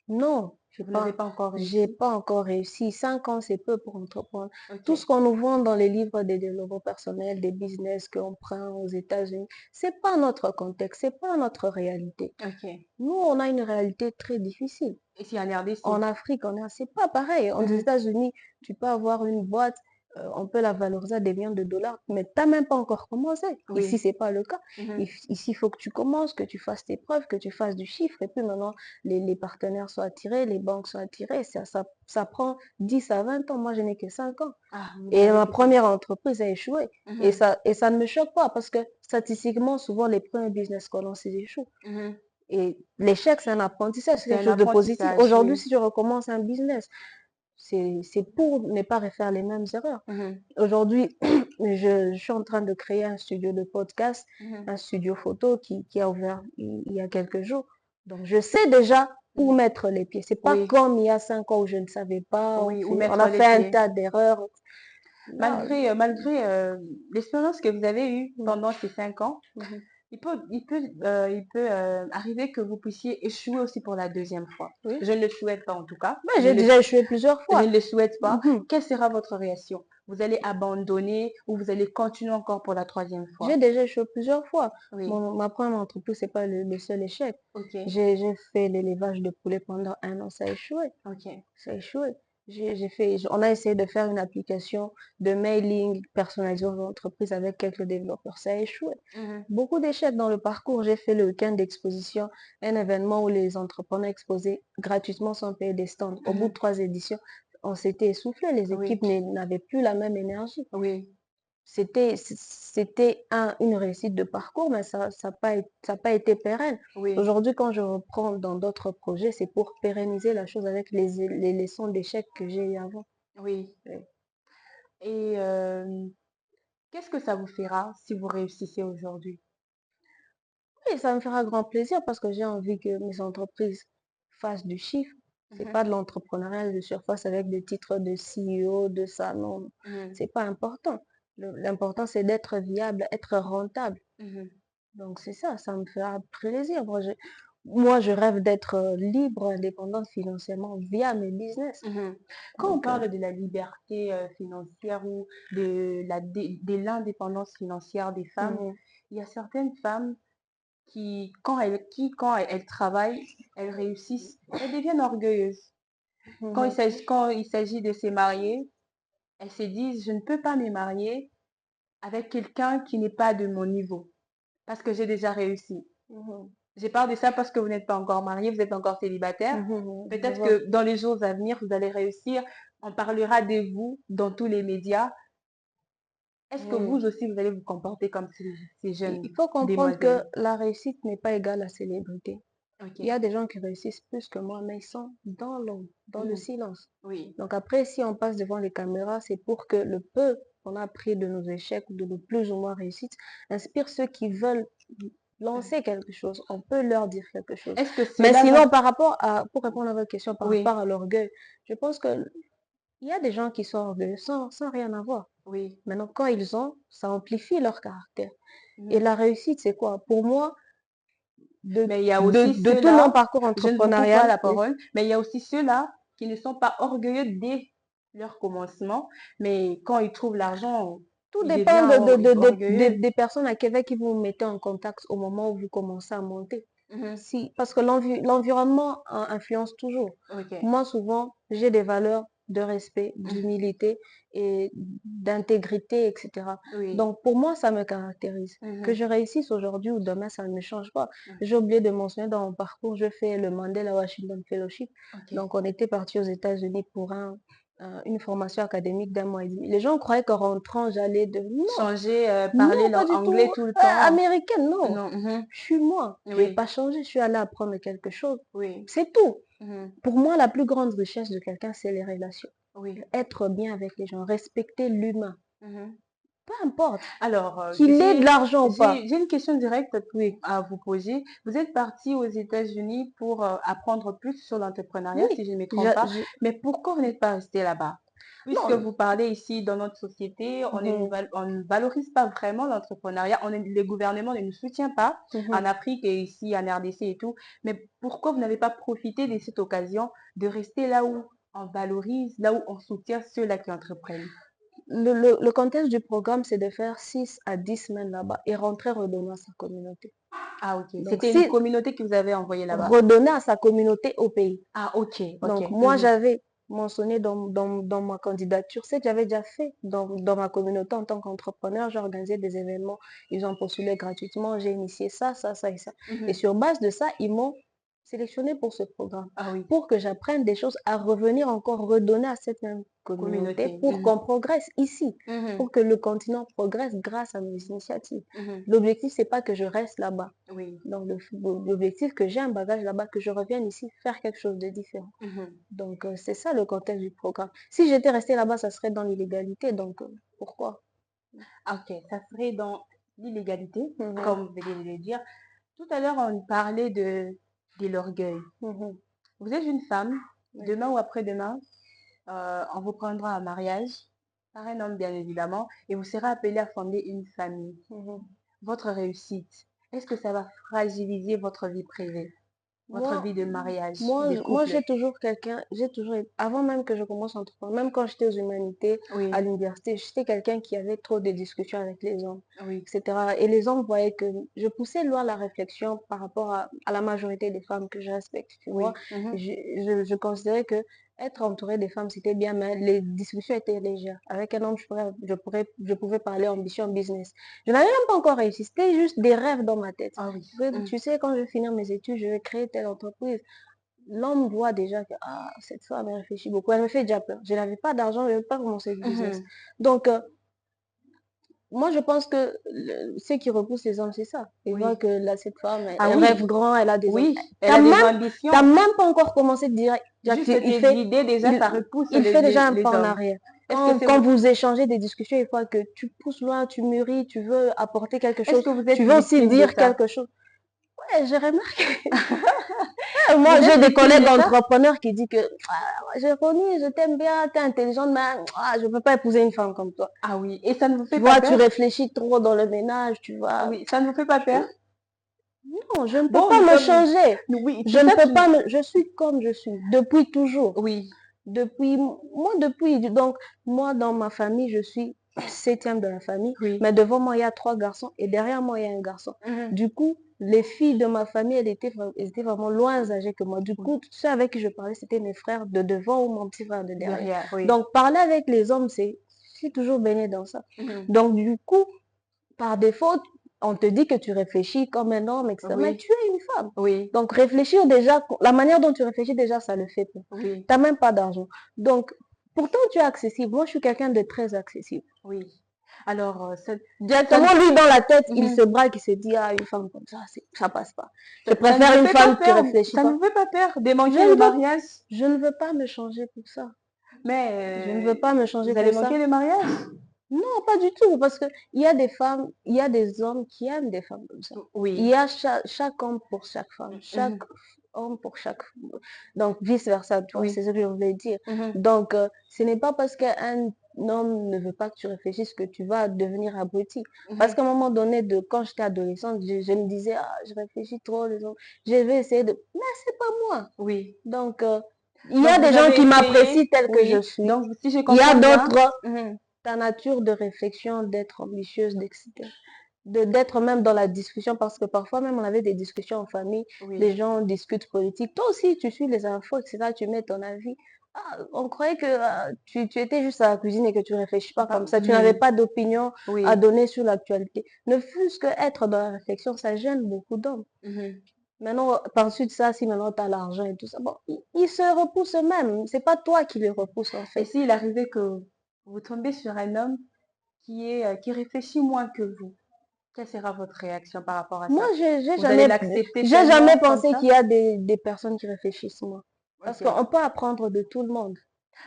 Speaker 3: Non,
Speaker 1: Vous n'avez pas encore
Speaker 3: j'ai
Speaker 1: réussi.
Speaker 3: pas encore réussi. 5 ans, c'est peu pour entreprendre. Tout ce
Speaker 1: Ok.
Speaker 3: qu'on nous vend dans les livres des développements personnels, des business qu'on prend aux États-Unis, c'est pas notre contexte, c'est pas notre réalité.
Speaker 1: Ok.
Speaker 3: Nous, on a une réalité très difficile.
Speaker 1: Et si en RDC?
Speaker 3: En Afrique, c'est pas pareil. Aux
Speaker 1: Mhm.
Speaker 3: États-Unis, tu peux avoir une boîte, on peut la valoriser à des millions de dollars, mais tu n'as même pas encore commencé. Ici,
Speaker 1: Oui.
Speaker 3: c'est pas le cas.
Speaker 1: Mhm.
Speaker 3: Ici, il faut que tu commences, que tu fasses tes preuves, que tu fasses du chiffre, et puis maintenant, les partenaires sont attirés, les banques sont attirées. Ça prend 10 à 20 ans. Moi, je n'ai que 5 ans.
Speaker 1: Ah, vous
Speaker 3: Et
Speaker 1: n'avez
Speaker 3: ma
Speaker 1: que ça.
Speaker 3: première entreprise a échoué.
Speaker 1: Mhm.
Speaker 3: Et ça ne me choque pas parce que statistiquement, souvent, les premiers business qu'on lance, ils échouent.
Speaker 1: Mhm.
Speaker 3: Et l'échec, c'est un apprentissage, c'est
Speaker 1: C'est
Speaker 3: quelque
Speaker 1: un
Speaker 3: chose de positif.
Speaker 1: apprentissage,
Speaker 3: Aujourd'hui,
Speaker 1: oui.
Speaker 3: si je recommence un business, c'est pour ne pas refaire les mêmes erreurs.
Speaker 1: Mhm.
Speaker 3: Aujourd'hui, je suis en train de créer un studio de podcast,
Speaker 1: Mhm.
Speaker 3: un studio photo qui a ouvert il y a quelques jours. Donc, je sais déjà où
Speaker 1: Mhm.
Speaker 3: mettre les pieds. C'est pas
Speaker 1: Oui.
Speaker 3: comme il y a 5 ans où je ne savais pas.
Speaker 1: Oui, où
Speaker 3: On
Speaker 1: mettre
Speaker 3: a
Speaker 1: les
Speaker 3: fait un
Speaker 1: pieds.
Speaker 3: tas d'erreurs. Là,
Speaker 1: Malgré l'expérience que vous avez eue
Speaker 3: mm,
Speaker 1: pendant ces 5 ans,
Speaker 3: mhm.
Speaker 1: il peut arriver que vous puissiez échouer aussi pour la deuxième fois.
Speaker 3: Oui.
Speaker 1: Je ne le souhaite pas en tout cas.
Speaker 3: Mais j'ai déjà échoué plusieurs
Speaker 1: Je
Speaker 3: fois.
Speaker 1: ne le souhaite pas.
Speaker 3: Mhm.
Speaker 1: Quelle sera votre réaction? vous allez abandonner ou vous allez continuer encore pour la troisième
Speaker 3: J'ai
Speaker 1: fois?
Speaker 3: déjà échoué plusieurs fois.
Speaker 1: Oui,
Speaker 3: Ma première entreprise, c'est pas le seul échec.
Speaker 1: OK,
Speaker 3: J'ai fait l'élevage de poulets pendant 1 an, ça a échoué.
Speaker 1: OK.
Speaker 3: Ça a échoué. On a essayé de faire une application de mailing personnalisée aux entreprises avec quelques développeurs. Ça a échoué.
Speaker 1: Mmh.
Speaker 3: Beaucoup d'échecs dans le parcours. J'ai fait le week-end d'exposition, un événement où les entrepreneurs exposaient gratuitement sans payer des stands. Au bout de
Speaker 1: Mmh.
Speaker 3: 3 éditions, on s'était essoufflé. Les
Speaker 1: Oui,
Speaker 3: équipes n'avaient plus la même énergie.
Speaker 1: oui,
Speaker 3: C'était une réussite de parcours, mais ça pas été pérenne.
Speaker 1: oui,
Speaker 3: Aujourd'hui, quand je reprends dans d'autres projets, c'est pour pérenniser la chose avec les leçons d'échecs que j'ai eues avant.
Speaker 1: oui.
Speaker 3: Oui.
Speaker 1: Et qu'est-ce que ça vous fera si vous réussissez aujourd'hui?
Speaker 3: Et ça me fera grand plaisir parce que j'ai envie que mes entreprises fassent du chiffre. C'est
Speaker 1: Mmh.
Speaker 3: pas de l'entrepreneuriat de surface avec des titres de CEO, de ça, non.
Speaker 1: Mmh.
Speaker 3: C'est pas important. L'important, c'est d'être viable, être rentable.
Speaker 1: Mmh.
Speaker 3: Donc c'est ça, ça me fera plaisir. Moi, je rêve d'être libre, indépendante financièrement via mes business.
Speaker 1: Mmh. Quand on
Speaker 3: Donc,
Speaker 1: parle de la liberté, financière ou de l'indépendance financière des femmes,
Speaker 3: mhm,
Speaker 1: il y a certaines femmes quand elles travaillent, elles réussissent, elles deviennent orgueilleuses.
Speaker 3: mhm,
Speaker 1: Quand il s'agit de se marier, elles se disent: «Je ne peux pas me marier avec quelqu'un qui n'est pas de mon niveau, parce que j'ai déjà réussi».
Speaker 3: mhm,
Speaker 1: Je parle de ça parce que vous n'êtes pas encore marié, vous êtes encore célibataire.
Speaker 3: je
Speaker 1: Peut-être
Speaker 3: vois.
Speaker 1: que dans les jours à venir, vous allez réussir. On parlera de vous dans tous les médias. Est-ce que
Speaker 3: Oui.
Speaker 1: vous aussi, vous allez vous comporter comme ces jeunes
Speaker 3: Il faut comprendre que
Speaker 1: demoiselles?
Speaker 3: la réussite n'est pas égale à célébrité. Il y
Speaker 1: OK.
Speaker 3: a des gens qui réussissent plus que moi, mais ils sont dans l'ombre, dans le
Speaker 1: Mhm.
Speaker 3: silence.
Speaker 1: Oui.
Speaker 3: Donc après, si on passe devant les caméras, c'est pour que le peu qu'on a appris de nos échecs ou de nos plus ou moins réussites inspire ceux qui veulent lancer quelque chose. On peut leur dire quelque chose.
Speaker 1: Est-ce que
Speaker 3: Mais
Speaker 1: cela va...
Speaker 3: sinon, pour répondre à votre question par
Speaker 1: Oui,
Speaker 3: rapport à l'orgueil, je pense que il y a des gens qui sont orgueilleux sans rien avoir.
Speaker 1: oui.
Speaker 3: Maintenant, quand ils ont, ça amplifie leur caractère. Et
Speaker 1: Mhm.
Speaker 3: la réussite, c'est quoi? Pour moi,
Speaker 1: Mais il y a aussi
Speaker 3: de tout mon
Speaker 1: ceux-là,
Speaker 3: parcours
Speaker 1: je ne vous coupe pas
Speaker 3: entrepreneurial,
Speaker 1: la parole, mais il y a aussi ceux-là qui ne sont pas orgueilleux dès leur commencement, mais quand ils trouvent l'argent,
Speaker 3: tout
Speaker 1: ils
Speaker 3: dépend
Speaker 1: deviennent orgueilleux.
Speaker 3: des personnes avec qui vous vous mettez en contact au moment où vous commencez à monter.
Speaker 1: Mhm.
Speaker 3: Si, parce que l'environnement influence toujours.
Speaker 1: OK.
Speaker 3: Moi, souvent, j'ai des valeurs de respect,
Speaker 1: Mhm.
Speaker 3: d'humilité et d'intégrité, etc.
Speaker 1: Oui.
Speaker 3: Donc, pour moi, ça me caractérise. Que
Speaker 1: Mhm.
Speaker 3: je réussisse aujourd'hui ou demain, ça ne me change pas.
Speaker 1: Mhm.
Speaker 3: J'ai oublié de mentionner dans mon parcours, je fais le Mandela Washington Fellowship.
Speaker 1: OK.
Speaker 3: Donc, on était parti aux États-Unis pour une formation académique d'un mois et demi. Les gens croyaient qu'en rentrant, j'allais devenir... Non,
Speaker 1: Changer, parler
Speaker 3: non, pas du
Speaker 1: anglais
Speaker 3: tout.
Speaker 1: tout le temps.
Speaker 3: Américaine, non.
Speaker 1: Non. Mhm.
Speaker 3: Je suis moi. Je n'ai
Speaker 1: Oui.
Speaker 3: pas changé. Je suis allée apprendre quelque chose.
Speaker 1: Oui.
Speaker 3: C'est tout.
Speaker 1: Mhm.
Speaker 3: Pour moi, la plus grande richesse de quelqu'un, c'est les relations.
Speaker 1: Oui.
Speaker 3: Être bien avec les gens, respecter l'humain.
Speaker 1: Mhm.
Speaker 3: Peu importe
Speaker 1: Alors,
Speaker 3: qu'il ait de l'argent ou pas.
Speaker 1: j'ai une question directe à vous poser. Vous êtes parti aux États-Unis pour apprendre plus sur l'entrepreneuriat,
Speaker 3: Oui.
Speaker 1: si je ne me trompe
Speaker 3: Je-
Speaker 1: pas,
Speaker 3: je-
Speaker 1: mais pourquoi vous n'êtes pas resté là-bas? Puisque
Speaker 3: Non.
Speaker 1: vous parlez ici dans notre société,
Speaker 3: Mhm,
Speaker 1: on ne valorise pas vraiment l'entrepreneuriat, le gouvernement ne nous soutient pas en
Speaker 3: mhm.
Speaker 1: Afrique et ici en RDC et tout, mais pourquoi vous n'avez pas profité de cette occasion de rester là où on valorise, là où on soutient ceux-là qui entreprennent?
Speaker 3: Le contexte du programme, c'est de faire 6 à 10 semaines là-bas et rentrer redonner à sa communauté.
Speaker 1: Ah, OK.
Speaker 3: Donc,
Speaker 1: C'était une
Speaker 3: si
Speaker 1: communauté qui vous avait envoyé là-bas?
Speaker 3: redonner à sa communauté au pays.
Speaker 1: Ah, OK, OK.
Speaker 3: Donc, moi,
Speaker 1: Mhm.
Speaker 3: j'avais mentionné dans ma candidature ce que j'avais déjà fait dans ma communauté en tant qu'entrepreneur. J'ai organisé des événements, ils ont postulé gratuitement, j'ai initié ça et ça. Et
Speaker 1: Mhm.
Speaker 3: sur base de ça, ils m'ont sélectionné pour ce programme,
Speaker 1: Ah oui,
Speaker 3: pour que j'apprenne des choses à revenir encore redonner à cette même communauté
Speaker 1: communauté.
Speaker 3: pour
Speaker 1: Mhm.
Speaker 3: qu'on progresse ici,
Speaker 1: Mhm.
Speaker 3: pour que le continent progresse grâce à nos initiatives.
Speaker 1: Mhm.
Speaker 3: L'objectif, c'est pas que je reste là-bas.
Speaker 1: Oui.
Speaker 3: Donc, l'objectif, que j'ai un bagage là-bas, que je revienne ici faire quelque chose de différent.
Speaker 1: Mhm.
Speaker 3: Donc, c'est ça le contexte du programme. Si j'étais restée là-bas, ça serait dans l'illégalité. Donc, pourquoi?
Speaker 1: Ah, OK, ça serait dans l'illégalité,
Speaker 3: Mhm,
Speaker 1: comme vous venez de le dire. Tout à l'heure, on parlait de l'orgueil.
Speaker 3: mhm,
Speaker 1: Vous êtes une femme,
Speaker 3: oui,
Speaker 1: demain ou après-demain, on vous prendra en mariage par un homme, bien évidemment, et vous serez appelé à fonder une famille.
Speaker 3: mhm.
Speaker 1: Votre réussite, est-ce que ça va fragiliser votre vie privée? votre
Speaker 3: Moi,
Speaker 1: vie de mariage,
Speaker 3: moi,
Speaker 1: de
Speaker 3: moi
Speaker 1: couple?
Speaker 3: j'ai toujours avant même que je commence à entreprendre, même quand j'étais aux humanités, à
Speaker 1: Oui,
Speaker 3: l'université, j'étais quelqu'un qui avait trop de discussions avec les hommes,
Speaker 1: oui,
Speaker 3: etc. Et les hommes voyaient que je poussais loin la réflexion par rapport à la majorité des femmes que je respecte, tu vois.
Speaker 1: oui. Mhm.
Speaker 3: Je considérais que être entourée des femmes, c'était bien, mais les discussions étaient légères. Avec un homme, je pouvais parler ambition, business. Je n'avais même pas encore réussi, c'était juste des rêves dans ma tête.
Speaker 1: Ah oui.
Speaker 3: Tu sais, quand je vais finir mes études, je vais créer telle entreprise. L'homme voit déjà que ah, cette femme elle réfléchit beaucoup. Elle me fait déjà peur. Je n'avais pas d'argent, je ne vais pas commencer le business.
Speaker 1: Mhm.
Speaker 3: Donc, moi, je pense que ce qui repousse les hommes, c'est ça. Ils voient
Speaker 1: Oui.
Speaker 3: que là, cette femme,
Speaker 1: Ah
Speaker 3: elle rêve
Speaker 1: oui,
Speaker 3: grand, elle a des enfants.
Speaker 1: oui, elle
Speaker 3: T'as
Speaker 1: a des
Speaker 3: même, t'as
Speaker 1: ambitions.
Speaker 3: même pas encore commencé direct.
Speaker 1: Juste tes idées, déjà,
Speaker 3: Il,
Speaker 1: ça repousse
Speaker 3: il fait déjà un
Speaker 1: les
Speaker 3: pas en
Speaker 1: hommes.
Speaker 3: arrière.
Speaker 1: Est-ce que
Speaker 3: Quand vous échangez des discussions, il faut que tu pousses loin, tu mûris, tu veux apporter quelque
Speaker 1: est-ce
Speaker 3: chose,
Speaker 1: que vous êtes
Speaker 3: tu veux aussi
Speaker 1: victime de
Speaker 3: dire
Speaker 1: ça?
Speaker 3: quelque chose. Ouais, j'ai remarqué. Moi,
Speaker 1: Vous
Speaker 3: j'ai
Speaker 1: êtes
Speaker 3: des
Speaker 1: victime
Speaker 3: collègues
Speaker 1: de ça?
Speaker 3: entrepreneurs qui disent que j'ai reconnu, je t'aime bien, t'es intelligente, mais je ne peux pas épouser une femme comme toi.
Speaker 1: Ah oui, et ça ne vous
Speaker 3: Tu
Speaker 1: fait pas
Speaker 3: vois, tu
Speaker 1: peur?
Speaker 3: réfléchis trop dans le ménage, tu vois.
Speaker 1: Oui, ça ne vous fait pas peur?
Speaker 3: Non, je ne peux
Speaker 1: Bon,
Speaker 3: pas
Speaker 1: nous
Speaker 3: me
Speaker 1: sommes...
Speaker 3: changer.
Speaker 1: Oui,
Speaker 3: Je ne
Speaker 1: peut-être...
Speaker 3: peux pas je suis comme je suis, depuis toujours.
Speaker 1: Oui,
Speaker 3: Donc, moi, dans ma famille, je suis septième de la famille,
Speaker 1: oui.
Speaker 3: mais devant moi, il y a trois garçons et derrière moi, il y a un garçon.
Speaker 1: Mhm.
Speaker 3: Du coup, les filles de ma famille, elles étaient vraiment loin âgées que moi. Du
Speaker 1: Oui.
Speaker 3: coup, ceux avec qui je parlais, c'était mes frères de devant ou mon petit frère de derrière.
Speaker 1: Derrière, oui.
Speaker 3: Donc, parler avec les hommes, je suis toujours baignée dans ça.
Speaker 1: Mhm.
Speaker 3: Donc, du coup, par défaut, on te dit que tu réfléchis comme un homme, etc. Mais
Speaker 1: Oui,
Speaker 3: tu es une femme.
Speaker 1: oui,
Speaker 3: Donc, réfléchir déjà, la manière dont tu réfléchis déjà, ça le fait. Tu
Speaker 1: oui,
Speaker 3: n'as même pas d'argent. Donc, pourtant, tu es accessible. Moi, je suis quelqu'un de très accessible.
Speaker 1: oui. Alors, ça ne,
Speaker 3: Directement, lui, dans la tête, il
Speaker 1: Mhm.
Speaker 3: se braque, il se dit, ah, une femme comme ça passe pas. Je
Speaker 1: Ça ne
Speaker 3: préfère
Speaker 1: vous
Speaker 3: une
Speaker 1: fait pas
Speaker 3: femme qui
Speaker 1: peur,
Speaker 3: réfléchit
Speaker 1: ça ne
Speaker 3: pas.
Speaker 1: vous fait pas peur de
Speaker 3: Je
Speaker 1: manquer le
Speaker 3: ne veux,
Speaker 1: mariage,
Speaker 3: je ne veux pas me changer pour ça. Je ne veux
Speaker 1: mais
Speaker 3: pas me changer
Speaker 1: vous allez
Speaker 3: pour ça.
Speaker 1: manquer le mariage?
Speaker 3: Non, pas du tout, parce que il y a des femmes, il y a des hommes qui aiment des femmes comme ça. Il
Speaker 1: Oui.
Speaker 3: y a chaque homme pour chaque femme, chaque
Speaker 1: Mhm.
Speaker 3: homme pour chaque... Donc, vice-versa, tu vois,
Speaker 1: Oui.
Speaker 3: c'est ce que je voulais dire.
Speaker 1: Mhm.
Speaker 3: Donc, ce n'est pas parce qu'un homme ne veut pas que tu réfléchisses que tu vas devenir abruti. Parce
Speaker 1: Mhm.
Speaker 3: qu'à un moment donné, quand j'étais adolescente, je me disais, ah, je réfléchis trop, les hommes. Je vais essayer de... Mais c'est pas moi.
Speaker 1: Oui.
Speaker 3: Donc, il y
Speaker 1: Donc,
Speaker 3: a des
Speaker 1: vous
Speaker 3: gens
Speaker 1: avez
Speaker 3: qui m'apprécient
Speaker 1: essayé,
Speaker 3: tel que je
Speaker 1: oui.
Speaker 3: suis.
Speaker 1: Donc, si je
Speaker 3: Il y a
Speaker 1: comprends bien,
Speaker 3: d'autres
Speaker 1: mhm.
Speaker 3: ta nature de réflexion, d'être ambitieuse, d'exciter, d'être même dans la discussion, parce que parfois même on avait des discussions en famille,
Speaker 1: Oui.
Speaker 3: les gens discutent politique. Toi aussi, tu suis les infos, etc., tu mets ton avis. Ah, on croyait que tu étais juste à la cuisine et que tu réfléchis pas comme ça. Tu n'avais
Speaker 1: Mhm.
Speaker 3: pas d'opinion à
Speaker 1: Oui.
Speaker 3: donner sur l'actualité. Ne fût-ce que être dans la réflexion, ça gêne beaucoup d'hommes.
Speaker 1: Mhm.
Speaker 3: Maintenant, par suite de ça, si maintenant tu as l'argent et tout ça, bon, ils se repoussent eux-mêmes. C'est pas toi qui les repousse en
Speaker 1: Et
Speaker 3: fait.
Speaker 1: s'il arrivait que vous tombez sur un homme qui réfléchit moins que vous, quelle sera votre réaction par rapport à
Speaker 3: Moi,
Speaker 1: ça? Vous allez l'accepter
Speaker 3: j'ai jamais
Speaker 1: tellement comme
Speaker 3: pensé
Speaker 1: ça?
Speaker 3: qu'il y a des personnes qui réfléchissent moins. Parce
Speaker 1: Ok.
Speaker 3: qu'on peut apprendre de tout le monde.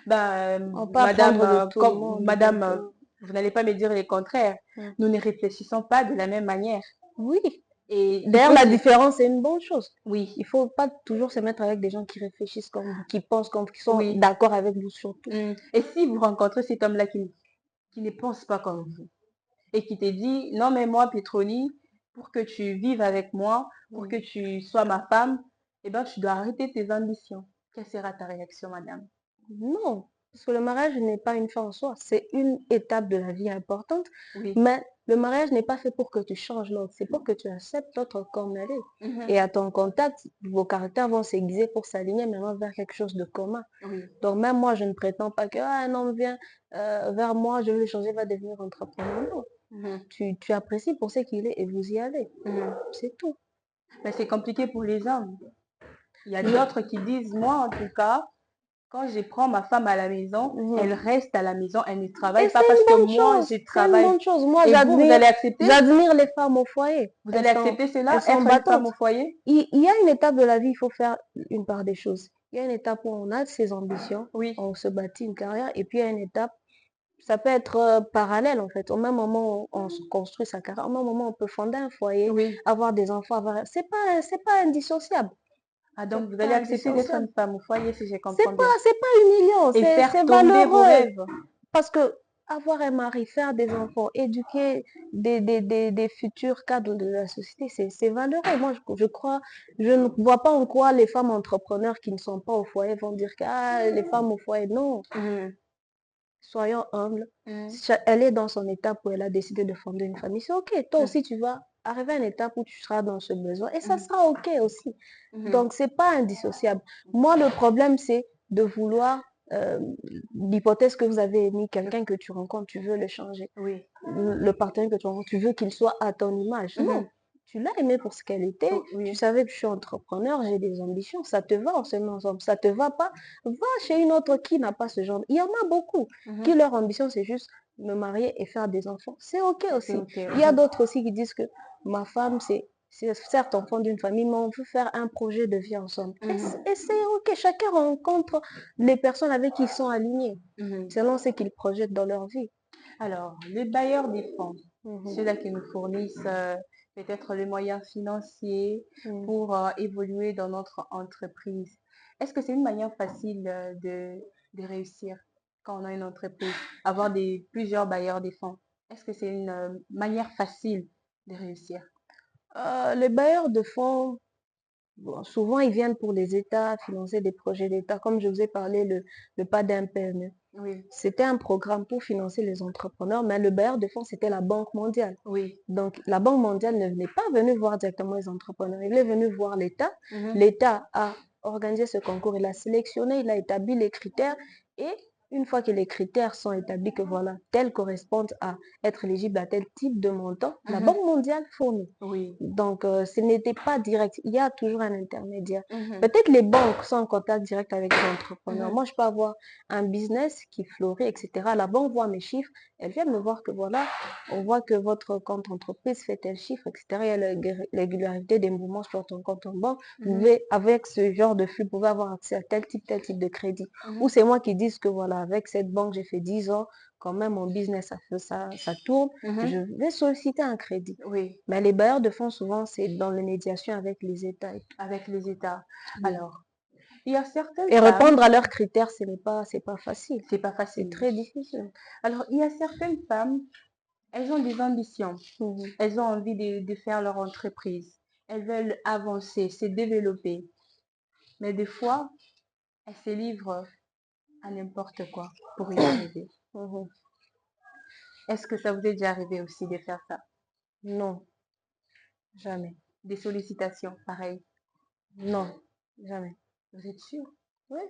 Speaker 1: Ben,
Speaker 3: On peut
Speaker 1: madame,
Speaker 3: apprendre de tout le
Speaker 1: comme
Speaker 3: monde.
Speaker 1: madame,
Speaker 3: Donc,
Speaker 1: vous n'allez pas me dire le contraire.
Speaker 3: mm.
Speaker 1: Nous ne réfléchissons pas de la même manière.
Speaker 3: Oui.
Speaker 1: Et il
Speaker 3: D'ailleurs,
Speaker 1: faut
Speaker 3: la
Speaker 1: se...
Speaker 3: différence, c'est une bonne chose.
Speaker 1: Oui,
Speaker 3: Il faut pas toujours se mettre avec des gens qui réfléchissent comme vous, qui pensent comme vous, qui sont
Speaker 1: oui.
Speaker 3: d'accord avec vous surtout.
Speaker 1: Et si vous rencontrez cet homme-là qui ne pense pas comme vous et qui te dit, non mais moi, Petroni, pour que tu vives avec moi, pour que
Speaker 3: Mm.
Speaker 1: tu sois ma femme, eh ben, tu dois arrêter tes ambitions. Quelle sera ta réaction, madame?
Speaker 3: Non, parce que le mariage n'est pas une fin en soi. C'est une étape de la vie importante.
Speaker 1: Oui.
Speaker 3: Mais le mariage n'est pas fait pour que tu changes l'autre. C'est pour que tu acceptes l'autre comme elle est.
Speaker 1: Mhm.
Speaker 3: Et à ton contact, vos caractères vont s'aiguiser pour s'aligner maintenant vers quelque chose de commun.
Speaker 1: Oui.
Speaker 3: Donc même moi, je ne prétends pas que un homme vient vers moi, je vais le changer, va devenir entrepreneur. Non.
Speaker 1: Mhm.
Speaker 3: Tu apprécies pour ce qu'il est et vous y allez.
Speaker 1: Mhm.
Speaker 3: C'est tout.
Speaker 1: Mais c'est compliqué pour les hommes. Il y a
Speaker 3: Je-
Speaker 1: d'autres qui disent, moi en tout cas, quand je prends ma femme à la maison, elle
Speaker 3: Mhm.
Speaker 1: reste à la maison, elle ne
Speaker 3: Et
Speaker 1: travaille pas
Speaker 3: c'est
Speaker 1: parce
Speaker 3: une
Speaker 1: que
Speaker 3: bonne
Speaker 1: moi,
Speaker 3: chose.
Speaker 1: je
Speaker 3: C'est une
Speaker 1: travaille.
Speaker 3: bonne chose. Moi,
Speaker 1: Et vous allez accepter?
Speaker 3: j'admire les femmes au foyer.
Speaker 1: Vous allez accepter
Speaker 3: Elles
Speaker 1: cela,
Speaker 3: sont
Speaker 1: être une femme
Speaker 3: battantes.
Speaker 1: au foyer?
Speaker 3: Il y a une étape de la vie, il faut faire une part des choses. Il y a une étape où on a ses ambitions,
Speaker 1: Oui,
Speaker 3: on se bâtit une carrière, et puis il y a une étape, ça peut être parallèle en fait. Au même moment, on se construit sa carrière. Au même moment, on peut fonder un foyer,
Speaker 1: oui.
Speaker 3: avoir des enfants, c'est pas indissociable.
Speaker 1: Ah,
Speaker 3: C'est
Speaker 1: donc vous allez
Speaker 3: pas
Speaker 1: accepter d'être
Speaker 3: indissociable.
Speaker 1: une femme au foyer, si je comprends bien.
Speaker 3: C'est pas humiliant,
Speaker 1: Et faire
Speaker 3: c'est
Speaker 1: tomber vos
Speaker 3: valeureux.
Speaker 1: rêves.
Speaker 3: Parce que avoir un mari, faire des enfants, éduquer des futurs cadres de la société, c'est valeureux. Moi, je ne vois pas en quoi les femmes entrepreneurs qui ne sont pas au foyer vont dire que ah, les femmes au foyer, non. Soyons humbles. Elle est dans son étape où elle a décidé de fonder une famille. C'est OK. Toi aussi, tu vas arriver à une étape où tu seras dans ce besoin et ça sera OK aussi. Donc, c'est pas indissociable. Moi, le problème, c'est de vouloir, l'hypothèse que vous avez émise, quelqu'un que tu rencontres, tu veux le changer.
Speaker 1: Oui.
Speaker 3: Le partenaire que tu rencontres, tu veux qu'il soit à ton image. Non. Tu l'as aimé pour ce qu'elle était.
Speaker 1: Oh, oui.
Speaker 3: Tu savais que je suis entrepreneur, j'ai des ambitions. Ça te va, on se met ensemble. Ça te va pas, va chez une autre qui n'a pas ce genre. Il y en a beaucoup qui leur ambition, c'est juste me marier et faire des enfants. C'est OK aussi. Il y a d'autres aussi qui disent que ma femme, c'est certes enfant d'une famille, mais on veut faire un projet de vie ensemble. Et c'est OK. Chacun rencontre les personnes avec qui ils sont alignés, selon ce qu'ils projettent dans leur vie.
Speaker 1: Alors, les bailleurs des fonds, ceux-là qui nous fournissent peut-être les moyens financiers pour évoluer dans notre entreprise. Est-ce que c'est une manière facile de réussir quand on a une entreprise, avoir plusieurs bailleurs des fonds? Est-ce que c'est une manière facile de réussir?
Speaker 3: Les bailleurs de fonds, bon, souvent ils viennent pour les États, financer des projets d'État. Comme je vous ai parlé, le PADEM PME.
Speaker 1: Oui.
Speaker 3: C'était un programme pour financer les entrepreneurs, mais le bailleur de fonds, c'était la Banque mondiale.
Speaker 1: Oui.
Speaker 3: Donc, la Banque mondiale ne venait pas venir voir directement les entrepreneurs, il est venu voir l'État. L'État a organisé ce concours, il a sélectionné, il a établi les critères et une fois que les critères sont établis, que voilà, tel correspond à être éligible à tel type de montant, la Banque mondiale fournit.
Speaker 1: Oui.
Speaker 3: Donc, ce n'était pas direct. Il y a toujours un intermédiaire. Peut-être les banques sont en contact direct avec les entrepreneurs. Moi, je peux avoir un business qui fleurit, etc. La banque voit mes chiffres. Elle vient me voir que voilà, on voit que votre compte entreprise fait tel chiffre, etc. Il y a la régularité des mouvements sur ton compte en banque. Vous pouvez, avec ce genre de flux, vous pouvez avoir accès à tel type de crédit. Ou c'est moi qui dis que voilà, avec cette banque, j'ai fait 10 ans, quand même mon business, ça tourne, je vais solliciter un crédit.
Speaker 1: Oui.
Speaker 3: Mais les bailleurs de fonds, souvent, c'est dans les médiations avec les États.
Speaker 1: Avec les États. Alors, il y a certaines
Speaker 3: Et
Speaker 1: femmes...
Speaker 3: répondre à leurs critères, c'est pas facile.
Speaker 1: C'est pas facile.
Speaker 3: C'est très difficile.
Speaker 1: Alors, il y a certaines femmes, elles ont des ambitions. Elles ont envie de faire leur entreprise. Elles veulent avancer, se développer. Mais des fois, elles se livrent à n'importe quoi pour y arriver. Est-ce que ça vous est déjà arrivé aussi de faire ça?
Speaker 3: Non, jamais.
Speaker 1: Des sollicitations, pareil?
Speaker 3: Non, jamais.
Speaker 1: Vous êtes sûr?
Speaker 3: Oui.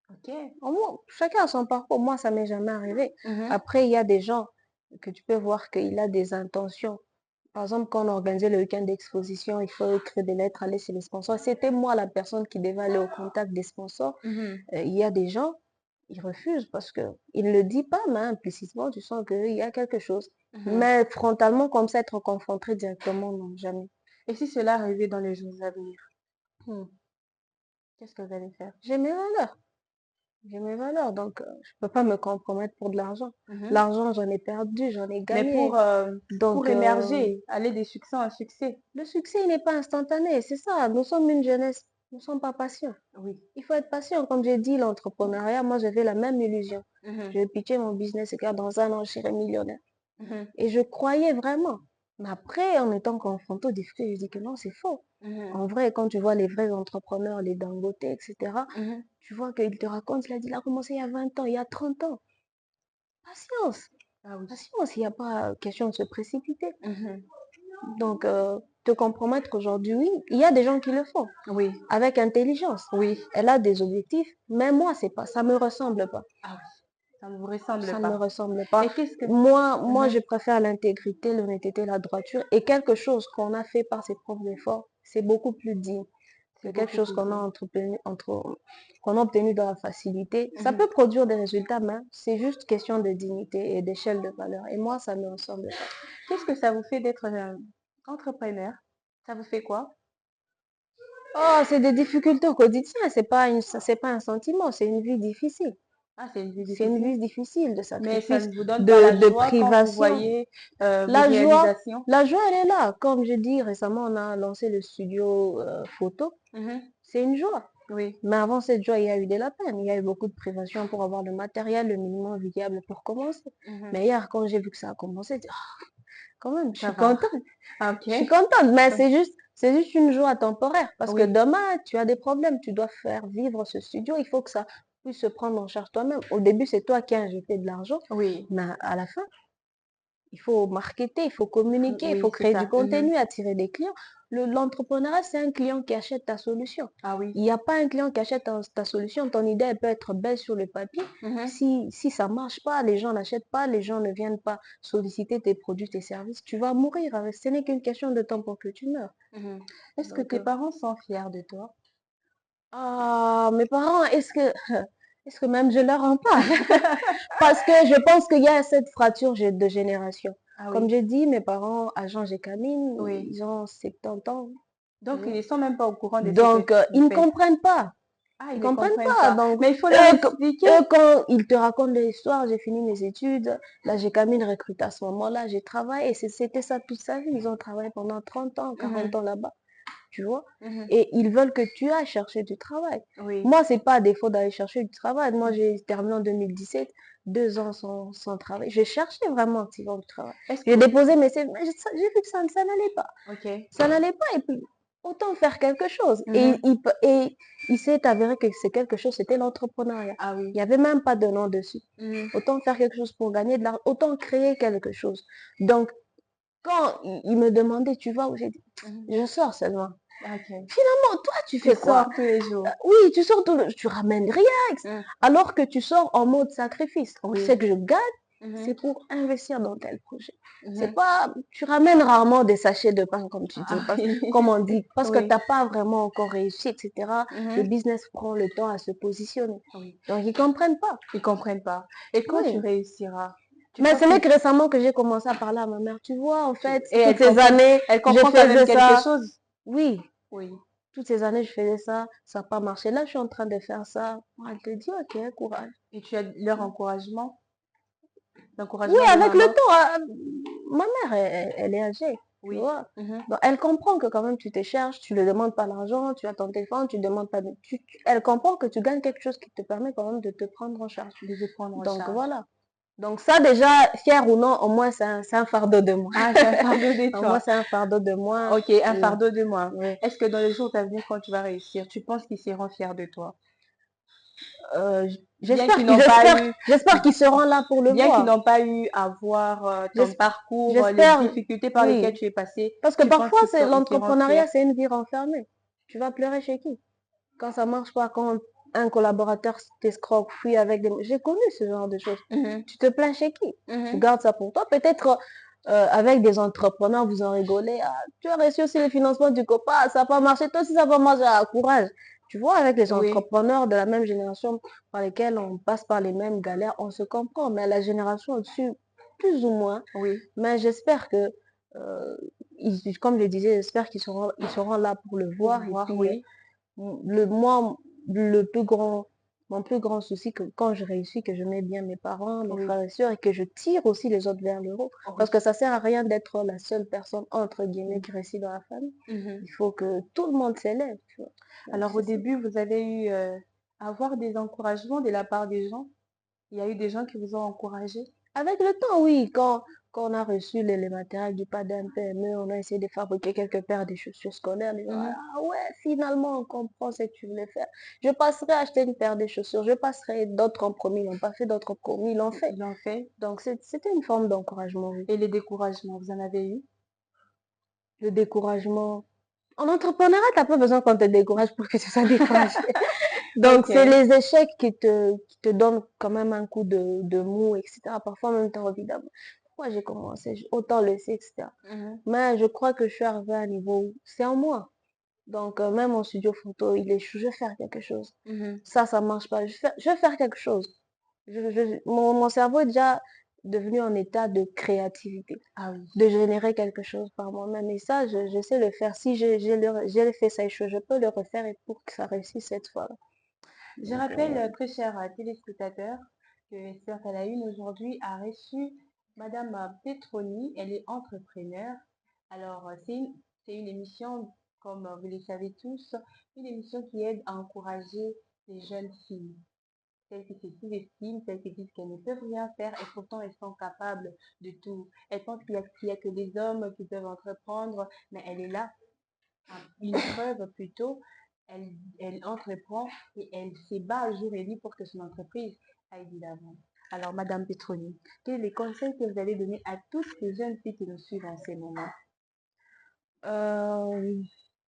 Speaker 1: Ok.
Speaker 3: Chacun a son parcours. Moi, ça m'est jamais arrivé. Après, il y a des gens que tu peux voir qu'il a des intentions. Par exemple, quand on organisait le week-end d'exposition, il faut écrire des lettres, aller chez les sponsors. C'était moi la personne qui devait aller au contact des sponsors. Il y a des gens, ils refusent parce qu'ils ne le disent pas, mais implicitement, tu sens qu'il y a quelque chose. Mais frontalement, comme ça, être confronté directement, non, jamais.
Speaker 1: Et si cela arrivait dans les jours à venir, qu'est-ce que vous allez faire?
Speaker 3: J'ai mes valeurs. J'ai mes valeurs, donc je ne peux pas me compromettre pour de l'argent. L'argent, j'en ai perdu, j'en ai gagné.
Speaker 1: Mais pour émerger, aller de succès en succès.
Speaker 3: Le succès, il n'est pas instantané, c'est ça. Nous sommes une jeunesse, nous ne sommes pas patients.
Speaker 1: Oui.
Speaker 3: Il faut être patient. Comme j'ai dit, l'entrepreneuriat, moi, j'avais la même illusion. Je vais pitcher mon business et que dans un an, je serai millionnaire. Et je croyais vraiment. Mais après, en étant confronté aux difficultés, je dis que non, c'est faux. En vrai, quand tu vois les vrais entrepreneurs, les Dangote, etc., tu vois qu'ils te racontent, il a commencé il y a 20 ans, il y a 30 ans. Patience. Patience, il n'y a pas question de se précipiter. Donc, te compromettre aujourd'hui, oui, il y a des gens qui le font.
Speaker 1: Oui.
Speaker 3: Avec intelligence.
Speaker 1: Oui.
Speaker 3: Elle a des objectifs, mais moi, c'est pas, ça me ressemble pas.
Speaker 1: Ah oui. Ça ne vous ressemble pas.
Speaker 3: Ça ne me ressemble pas.
Speaker 1: Et qu'est-ce que...
Speaker 3: Moi, je préfère l'intégrité, l'honnêteté, la droiture. Et quelque chose qu'on a fait par ses propres efforts, c'est beaucoup plus digne. C'est quelque chose qu'on a qu'on a obtenu dans la facilité. Ça peut produire des résultats, mais c'est juste question de dignité et d'échelle de valeur. Et moi, ça me ressemble pas.
Speaker 1: Qu'est-ce que ça vous fait d'être entrepreneur? Ça vous fait quoi?
Speaker 3: Oh, c'est des difficultés au quotidien. C'est pas un sentiment, c'est une vie difficile.
Speaker 1: Ah, c'est une vie difficile.
Speaker 3: C'est une vie difficile de sacrifice,
Speaker 1: mais ça ne vous donne pas la joie
Speaker 3: privation.
Speaker 1: Quand vous voyez vos réalisations?
Speaker 3: La joie, elle est là. Comme je dis, récemment, on a lancé le studio photo. C'est une joie.
Speaker 1: Oui.
Speaker 3: Mais avant cette joie, il y a eu de la peine. Il y a eu beaucoup de privations pour avoir le matériel, le minimum viable pour commencer.
Speaker 1: Mhm.
Speaker 3: Mais hier, quand j'ai vu que ça a commencé, j'ai dit, quand même, je
Speaker 1: Ça
Speaker 3: suis
Speaker 1: va.
Speaker 3: contente.
Speaker 1: Ah,
Speaker 3: Je suis
Speaker 1: ok.
Speaker 3: contente, mais c'est juste une joie temporaire. Parce que
Speaker 1: Oui.
Speaker 3: demain, tu as des problèmes. Tu dois faire vivre ce studio. Il faut que ça puisse se prendre en charge toi-même. Au début, c'est toi qui as injecté de l'argent.
Speaker 1: Oui.
Speaker 3: Mais à la fin, il faut marketer, il faut communiquer, il faut
Speaker 1: Oui, c'est
Speaker 3: créer du
Speaker 1: ça. Mhm.
Speaker 3: contenu, attirer des clients. L'entrepreneuriat, c'est un client qui achète ta solution.
Speaker 1: Ah oui.
Speaker 3: Il n'y a pas un client qui achète ta solution. Ton idée, elle peut être belle sur le papier.
Speaker 1: Mhm.
Speaker 3: Si ça ne marche pas, les gens n'achètent pas, les gens ne viennent pas solliciter tes produits, tes services, tu vas mourir. Ce n'est qu'une question de temps pour que tu meurs.
Speaker 1: Mhm. Est-ce que
Speaker 3: Donc,
Speaker 1: tes parents sont fiers de toi?
Speaker 3: mes parents, est-ce que même je leur en parle? Parce que je pense qu'il y a cette fracture de génération.
Speaker 1: Ah
Speaker 3: Comme
Speaker 1: oui.
Speaker 3: j'ai dit, mes parents, Agent Gécamine,
Speaker 1: Oui.
Speaker 3: ils ont 70 ans, tu
Speaker 1: Donc, ils
Speaker 3: vois.
Speaker 1: ne sont même pas au courant de ce que
Speaker 3: Donc,
Speaker 1: tu
Speaker 3: ils ne
Speaker 1: fais.
Speaker 3: comprennent pas.
Speaker 1: Ah,
Speaker 3: Ils
Speaker 1: ils ne
Speaker 3: comprennent
Speaker 1: comprennent
Speaker 3: pas.
Speaker 1: pas.
Speaker 3: Donc,
Speaker 1: Mais il faut leur expliquer.
Speaker 3: quand ils te racontent l'histoire, j'ai fini mes études, la Gécamine recrute à ce moment-là, j'ai travaillé, et c'était ça toute sa vie. Ils ont travaillé pendant 30 ans, 40
Speaker 1: Mhm.
Speaker 3: ans là-bas, tu vois.
Speaker 1: Mhm.
Speaker 3: Et ils veulent que tu ailles chercher du travail.
Speaker 1: Oui.
Speaker 3: Moi, c'est pas à défaut d'aller chercher du travail. Moi, j'ai terminé en 2017, 2 ans sans travail. Je cherchais vraiment activement du travail.
Speaker 1: Est-ce
Speaker 3: J'ai
Speaker 1: que...
Speaker 3: déposé mes CV, mais j'ai vu que ça n'allait pas.
Speaker 1: Ok.
Speaker 3: Ça n'allait pas, et puis autant faire quelque chose.
Speaker 1: Mhm.
Speaker 3: Et il s'est avéré que c'est quelque chose, c'était l'entrepreneuriat.
Speaker 1: Ah
Speaker 3: Il
Speaker 1: oui.
Speaker 3: n'y avait même pas de nom dessus.
Speaker 1: Mhm.
Speaker 3: Autant faire quelque chose pour gagner de l'argent, autant créer quelque chose. Donc, quand il me demandait, tu vas où, j'ai dit,
Speaker 1: Mhm.
Speaker 3: je sors seulement.
Speaker 1: Ok.
Speaker 3: Finalement, toi, tu
Speaker 1: Tu
Speaker 3: fais quoi?
Speaker 1: sors tous les jours.
Speaker 3: Oui, tu sors tu ramènes rien,
Speaker 1: Mhm.
Speaker 3: alors que tu sors en mode sacrifice.
Speaker 1: Oui.
Speaker 3: Ce que je gagne,
Speaker 1: Mhm.
Speaker 3: c'est pour investir dans tel projet. C'est
Speaker 1: Mhm.
Speaker 3: pas, tu ramènes rarement des sachets de pain, comme tu dis,
Speaker 1: Ah oui.
Speaker 3: comme on dit, parce que tu
Speaker 1: Oui.
Speaker 3: n'as pas vraiment encore réussi, etc. Le
Speaker 1: Mhm.
Speaker 3: business prend le temps à se positionner.
Speaker 1: Oui.
Speaker 3: Donc, ils comprennent pas.
Speaker 1: Ils comprennent pas. Et quand tu
Speaker 3: Oui.
Speaker 1: réussiras, tu
Speaker 3: Mais
Speaker 1: penses
Speaker 3: c'est vrai
Speaker 1: qu'ils...
Speaker 3: que récemment que j'ai commencé à parler à ma mère, tu vois, en fait,
Speaker 1: Et
Speaker 3: toutes ces années,
Speaker 1: elle
Speaker 3: je
Speaker 1: comprend quand même
Speaker 3: faisais
Speaker 1: quelque
Speaker 3: ça.
Speaker 1: chose.
Speaker 3: Oui,
Speaker 1: Oui.
Speaker 3: toutes ces années, je faisais ça, ça n'a pas marché. Là, je suis en train de faire ça. Elle te dit, ok, courage.
Speaker 1: Et tu as leur encouragement,
Speaker 3: Oui,
Speaker 1: l'encouragement de
Speaker 3: avec le
Speaker 1: maman.
Speaker 3: temps, ma mère, elle est âgée, tu
Speaker 1: Oui.
Speaker 3: vois.
Speaker 1: Mhm.
Speaker 3: Donc, elle comprend que quand même tu te cherches, tu ne demandes pas l'argent, tu as ton téléphone, tu demandes pas de... Elle comprend que tu gagnes quelque chose qui te permet quand même de te prendre en charge.
Speaker 1: De te prendre en
Speaker 3: Donc,
Speaker 1: charge.
Speaker 3: voilà. Donc, ça déjà, fier ou non, au moins, c'est un fardeau de moi.
Speaker 1: Ah, c'est un fardeau de
Speaker 3: Au moins,
Speaker 1: toi.
Speaker 3: c'est un fardeau de moi.
Speaker 1: Ok, un
Speaker 3: Oui,
Speaker 1: fardeau de moi.
Speaker 3: oui.
Speaker 1: Est-ce que dans les jours à venir, quand tu vas réussir, tu penses qu'ils seront fiers de toi? Bien qu'ils
Speaker 3: J'espère qu'ils
Speaker 1: n'ont pas
Speaker 3: j'espère,
Speaker 1: eu,
Speaker 3: j'espère qu'ils seront là pour le
Speaker 1: bien qu'ils
Speaker 3: voir.
Speaker 1: n'ont pas eu à voir ton
Speaker 3: J'es-
Speaker 1: parcours, les
Speaker 3: J'espère,
Speaker 1: difficultés par lesquelles
Speaker 3: oui.
Speaker 1: tu es passé,
Speaker 3: Parce que
Speaker 1: tu penses
Speaker 3: parfois,
Speaker 1: qu'ils
Speaker 3: c'est
Speaker 1: ils seront fiers?
Speaker 3: l'entrepreneuriat, c'est une vie renfermée. Tu vas pleurer chez qui? Quand ça marche pas, quand un collaborateur t'escroque, fuit avec des... J'ai connu ce genre de choses.
Speaker 1: Mhm,
Speaker 3: Tu te plains chez qui? Tu
Speaker 1: mhm.
Speaker 3: gardes ça pour toi. Peut-être avec des entrepreneurs, vous en rigolez. Ah, tu as reçu aussi le financement du copain, ça n'a pas marché. Toi aussi, ça n'a pas marché. Ah, courage. Tu vois, avec les
Speaker 1: Oui,
Speaker 3: entrepreneurs de la même génération par lesquels on passe par les mêmes galères, on se comprend. Mais la génération au-dessus, plus ou moins.
Speaker 1: oui,
Speaker 3: Mais j'espère que, euh, comme je disais, j'espère qu'ils seront là pour le
Speaker 1: pour
Speaker 3: voir. Et
Speaker 1: voir,
Speaker 3: puis,
Speaker 1: oui.
Speaker 3: moi, le plus grand, mon plus grand souci, que quand je réussis, que je mets bien mes parents, mes
Speaker 1: Oui,
Speaker 3: frères et sœurs, et que je tire aussi les autres vers le haut.
Speaker 1: oui.
Speaker 3: Parce que ça sert à rien d'être la seule personne, entre guillemets,
Speaker 1: Mm.
Speaker 3: qui réussit dans la famille.
Speaker 1: Mhm.
Speaker 3: Il faut que tout le monde s'élève, tu vois. Donc,
Speaker 1: Alors au
Speaker 3: c'est ça.
Speaker 1: début, vous avez eu à avoir des encouragements de la part des gens. Il y a eu des gens qui vous ont encouragé.
Speaker 3: Avec le temps, oui, quand on a reçu les matériels du pas d'un PME, on a essayé de fabriquer quelques paires de chaussures scolaires. Les gens,
Speaker 1: Mhm.
Speaker 3: ah ouais, finalement, on comprend ce que tu voulais faire. Je passerai acheter une paire de chaussures, je passerai d'autres en promis, ils n'ont pas fait d'autres promis, ils l'ont fait.
Speaker 1: Ils l'ont fait.
Speaker 3: Donc, c'était une forme d'encouragement, oui.
Speaker 1: Et les découragements, vous en avez eu?
Speaker 3: Le découragement. En entrepreneuriat, tu n'as pas besoin qu'on te décourage pour que tu sois découragé. Donc,
Speaker 1: Ok.
Speaker 3: c'est les échecs qui te donnent quand même un coup de mou, etc. Parfois, même, tu as envie d'avoir. Pourquoi j'ai commencé? Autant laisser, etc.
Speaker 1: Mhm.
Speaker 3: Mais je crois que je suis arrivée à un niveau où c'est en moi. Donc, même mon studio photo, il échoue, je vais faire quelque chose.
Speaker 1: Mhm.
Speaker 3: Ça marche pas. Je vais faire quelque chose. Mon cerveau est déjà devenu en état de créativité,
Speaker 1: Ah oui.
Speaker 3: de générer quelque chose par moi-même. Et ça, je sais le faire. Si j'ai fait ça échouer, je peux le refaire et pour que ça réussisse cette fois-là.
Speaker 1: Je
Speaker 3: Donc,
Speaker 1: rappelle, très chers téléspectateurs, que Expert à la Une aujourd'hui a reçu Madame Petroni. Elle est entrepreneur. Alors, c'est une émission comme vous le savez tous, une émission qui aide à encourager les jeunes filles, celles qui se sous-estiment, celles qui disent qu'elles ne peuvent rien faire et pourtant elles sont capables de tout. Elles pensent qu'il y a que les hommes qui peuvent entreprendre, mais elle est là, une preuve plutôt. Elle entreprend et elle se bat jour et nuit pour que son entreprise aille de l'avant. Alors, Madame Petroni, quels sont les conseils que vous allez donner à toutes ces jeunes filles qui nous suivent en ces moments?
Speaker 3: Euh,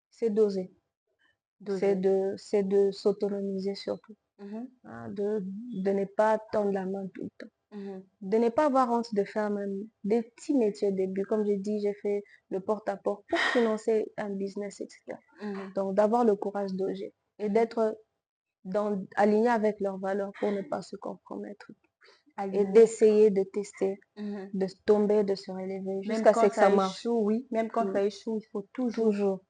Speaker 3: c'est doser.
Speaker 1: D'oser.
Speaker 3: C'est de s'autonomiser surtout.
Speaker 1: Mhm,
Speaker 3: Hein, de ne pas tendre la main tout le temps.
Speaker 1: mhm,
Speaker 3: De ne pas avoir honte de faire même des petits métiers au début. Comme j'ai dit, j'ai fait le porte-à-porte pour financer un business, etc.
Speaker 1: mhm,
Speaker 3: Donc d'avoir le courage d'oser et d'être aligné avec leurs valeurs pour ne pas se compromettre. Et
Speaker 1: aligné.
Speaker 3: d'essayer de tester,
Speaker 1: Mhm.
Speaker 3: de tomber, de se relever
Speaker 1: Même
Speaker 3: jusqu'à ce
Speaker 1: quand
Speaker 3: que ça
Speaker 1: ça
Speaker 3: marche.
Speaker 1: échoue, oui, même quand
Speaker 3: Mm.
Speaker 1: ça échoue, il faut toujours
Speaker 3: Toujours,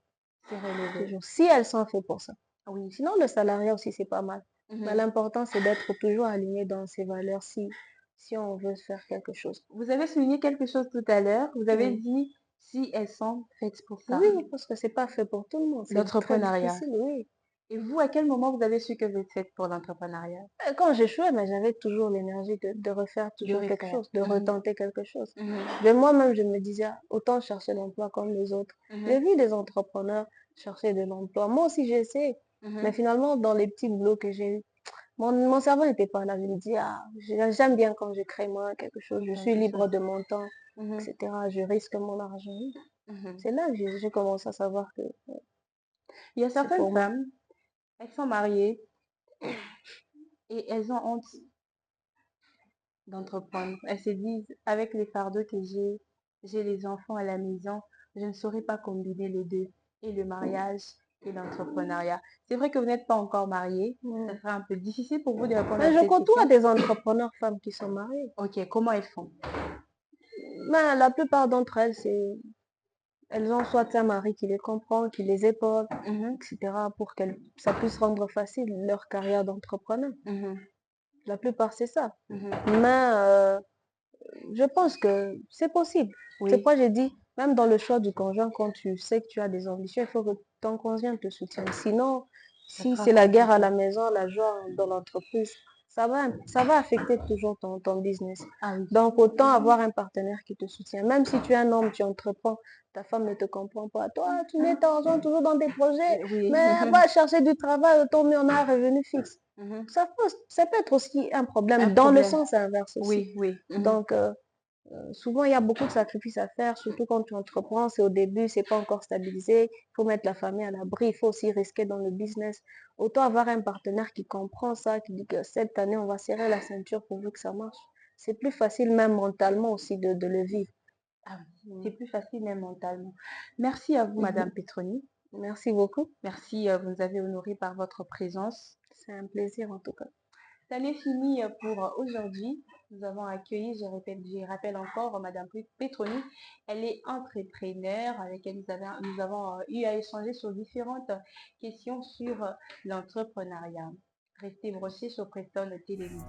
Speaker 1: se relever.
Speaker 3: toujours. Si elles sont faites pour ça.
Speaker 1: Oui.
Speaker 3: Sinon, le salariat aussi, c'est pas mal. Mais
Speaker 1: Mhm.
Speaker 3: l'important, c'est d'être toujours aligné dans ses valeurs si on veut faire quelque chose.
Speaker 1: Vous avez souligné quelque chose tout à l'heure. Vous avez
Speaker 3: Oui,
Speaker 1: dit si elles sont faites pour ça.
Speaker 3: oui, parce que c'est pas fait pour tout le monde. C'est très
Speaker 1: L'entrepreneuriat.
Speaker 3: difficile, oui.
Speaker 1: Et vous, à quel moment vous avez su que vous êtes faite pour l'entrepreneuriat?
Speaker 3: Quand j'échouais, mais j'avais toujours l'énergie de refaire
Speaker 1: De
Speaker 3: toujours quelque
Speaker 1: refaire.
Speaker 3: chose, de
Speaker 1: Mhm,
Speaker 3: retenter quelque chose.
Speaker 1: mhm,
Speaker 3: Mais moi-même, je me disais, ah, autant chercher l'emploi comme les autres. J'ai
Speaker 1: mhm,
Speaker 3: vu des entrepreneurs chercher de l'emploi. Moi aussi, j'ai essayé. Mais
Speaker 1: mhm.
Speaker 3: finalement, dans les petits boulots que j'ai eu, mon cerveau n'était pas là. Je me dis, ah, j'aime bien quand je crée moi quelque chose. Je suis
Speaker 1: Quelque
Speaker 3: libre
Speaker 1: chose.
Speaker 3: de mon temps,
Speaker 1: Mhm,
Speaker 3: etc. Je risque mon argent.
Speaker 1: mhm.
Speaker 3: C'est là que j'ai commencé à savoir que
Speaker 1: Il y a
Speaker 3: c'est
Speaker 1: certaines
Speaker 3: pour moi.
Speaker 1: femmes, elles sont mariées et elles ont honte d'entreprendre. Elles se disent, avec les fardeaux que j'ai les enfants à la maison, je ne saurais pas combiner les deux, et le mariage et l'entrepreneuriat. C'est vrai que vous n'êtes pas encore mariée. Ça
Speaker 3: Mm.
Speaker 1: sera un peu difficile pour vous de répondre
Speaker 3: Mais
Speaker 1: à
Speaker 3: je
Speaker 1: cette
Speaker 3: côtoie
Speaker 1: question.
Speaker 3: des entrepreneurs femmes qui sont mariées.
Speaker 1: Ok, comment elles font?
Speaker 3: Mais la plupart d'entre elles, elles ont soit un mari qui les comprend, qui les épaule,
Speaker 1: Mhm,
Speaker 3: etc. pour que ça puisse rendre facile leur carrière d'entrepreneur.
Speaker 1: mhm,
Speaker 3: La plupart, c'est ça.
Speaker 1: mhm.
Speaker 3: Mais je pense que c'est possible. C'est
Speaker 1: Oui,
Speaker 3: pourquoi j'ai dit, même dans le choix du conjoint, quand tu sais que tu as des ambitions, il faut que ton conjoint te soutienne. Sinon,
Speaker 1: ça
Speaker 3: si
Speaker 1: sera
Speaker 3: c'est la guerre à
Speaker 1: compliqué.
Speaker 3: la maison, la joie dans l'entreprise, ça va affecter toujours ton business.
Speaker 1: Ah oui.
Speaker 3: Donc, autant avoir un partenaire qui te soutient. Même si tu es un homme, tu entreprends, ta femme ne te comprend pas. Toi, tu mets ton argent toujours dans des projets,
Speaker 1: Oui.
Speaker 3: mais va chercher du travail, autant mieux on a un revenu fixe.
Speaker 1: Mhm.
Speaker 3: Ça peut être aussi un
Speaker 1: Un
Speaker 3: problème dans le
Speaker 1: problème.
Speaker 3: sens inverse aussi.
Speaker 1: Oui, oui. Mhm.
Speaker 3: Donc, souvent, il y a beaucoup de sacrifices à faire, surtout quand tu entreprends, c'est au début, c'est pas encore stabilisé, il faut mettre la famille à l'abri, il faut aussi risquer dans le business. Autant avoir un partenaire qui comprend ça, qui dit que cette année, on va serrer la ceinture pour que ça marche. C'est plus facile même mentalement aussi de le vivre.
Speaker 1: Ah oui,
Speaker 3: Mm.
Speaker 1: c'est plus facile même mentalement. Merci à vous, Madame Petroni.
Speaker 3: Merci beaucoup.
Speaker 1: Merci, vous nous avez honoré par votre présence.
Speaker 3: C'est un plaisir en tout cas.
Speaker 1: Ça n'est fini pour aujourd'hui. Nous avons accueilli, je rappelle encore, Madame Petroni. Elle est entrepreneur avec elle nous avons eu à échanger sur différentes questions sur l'entrepreneuriat. Restez brochés sur Preston Télévision.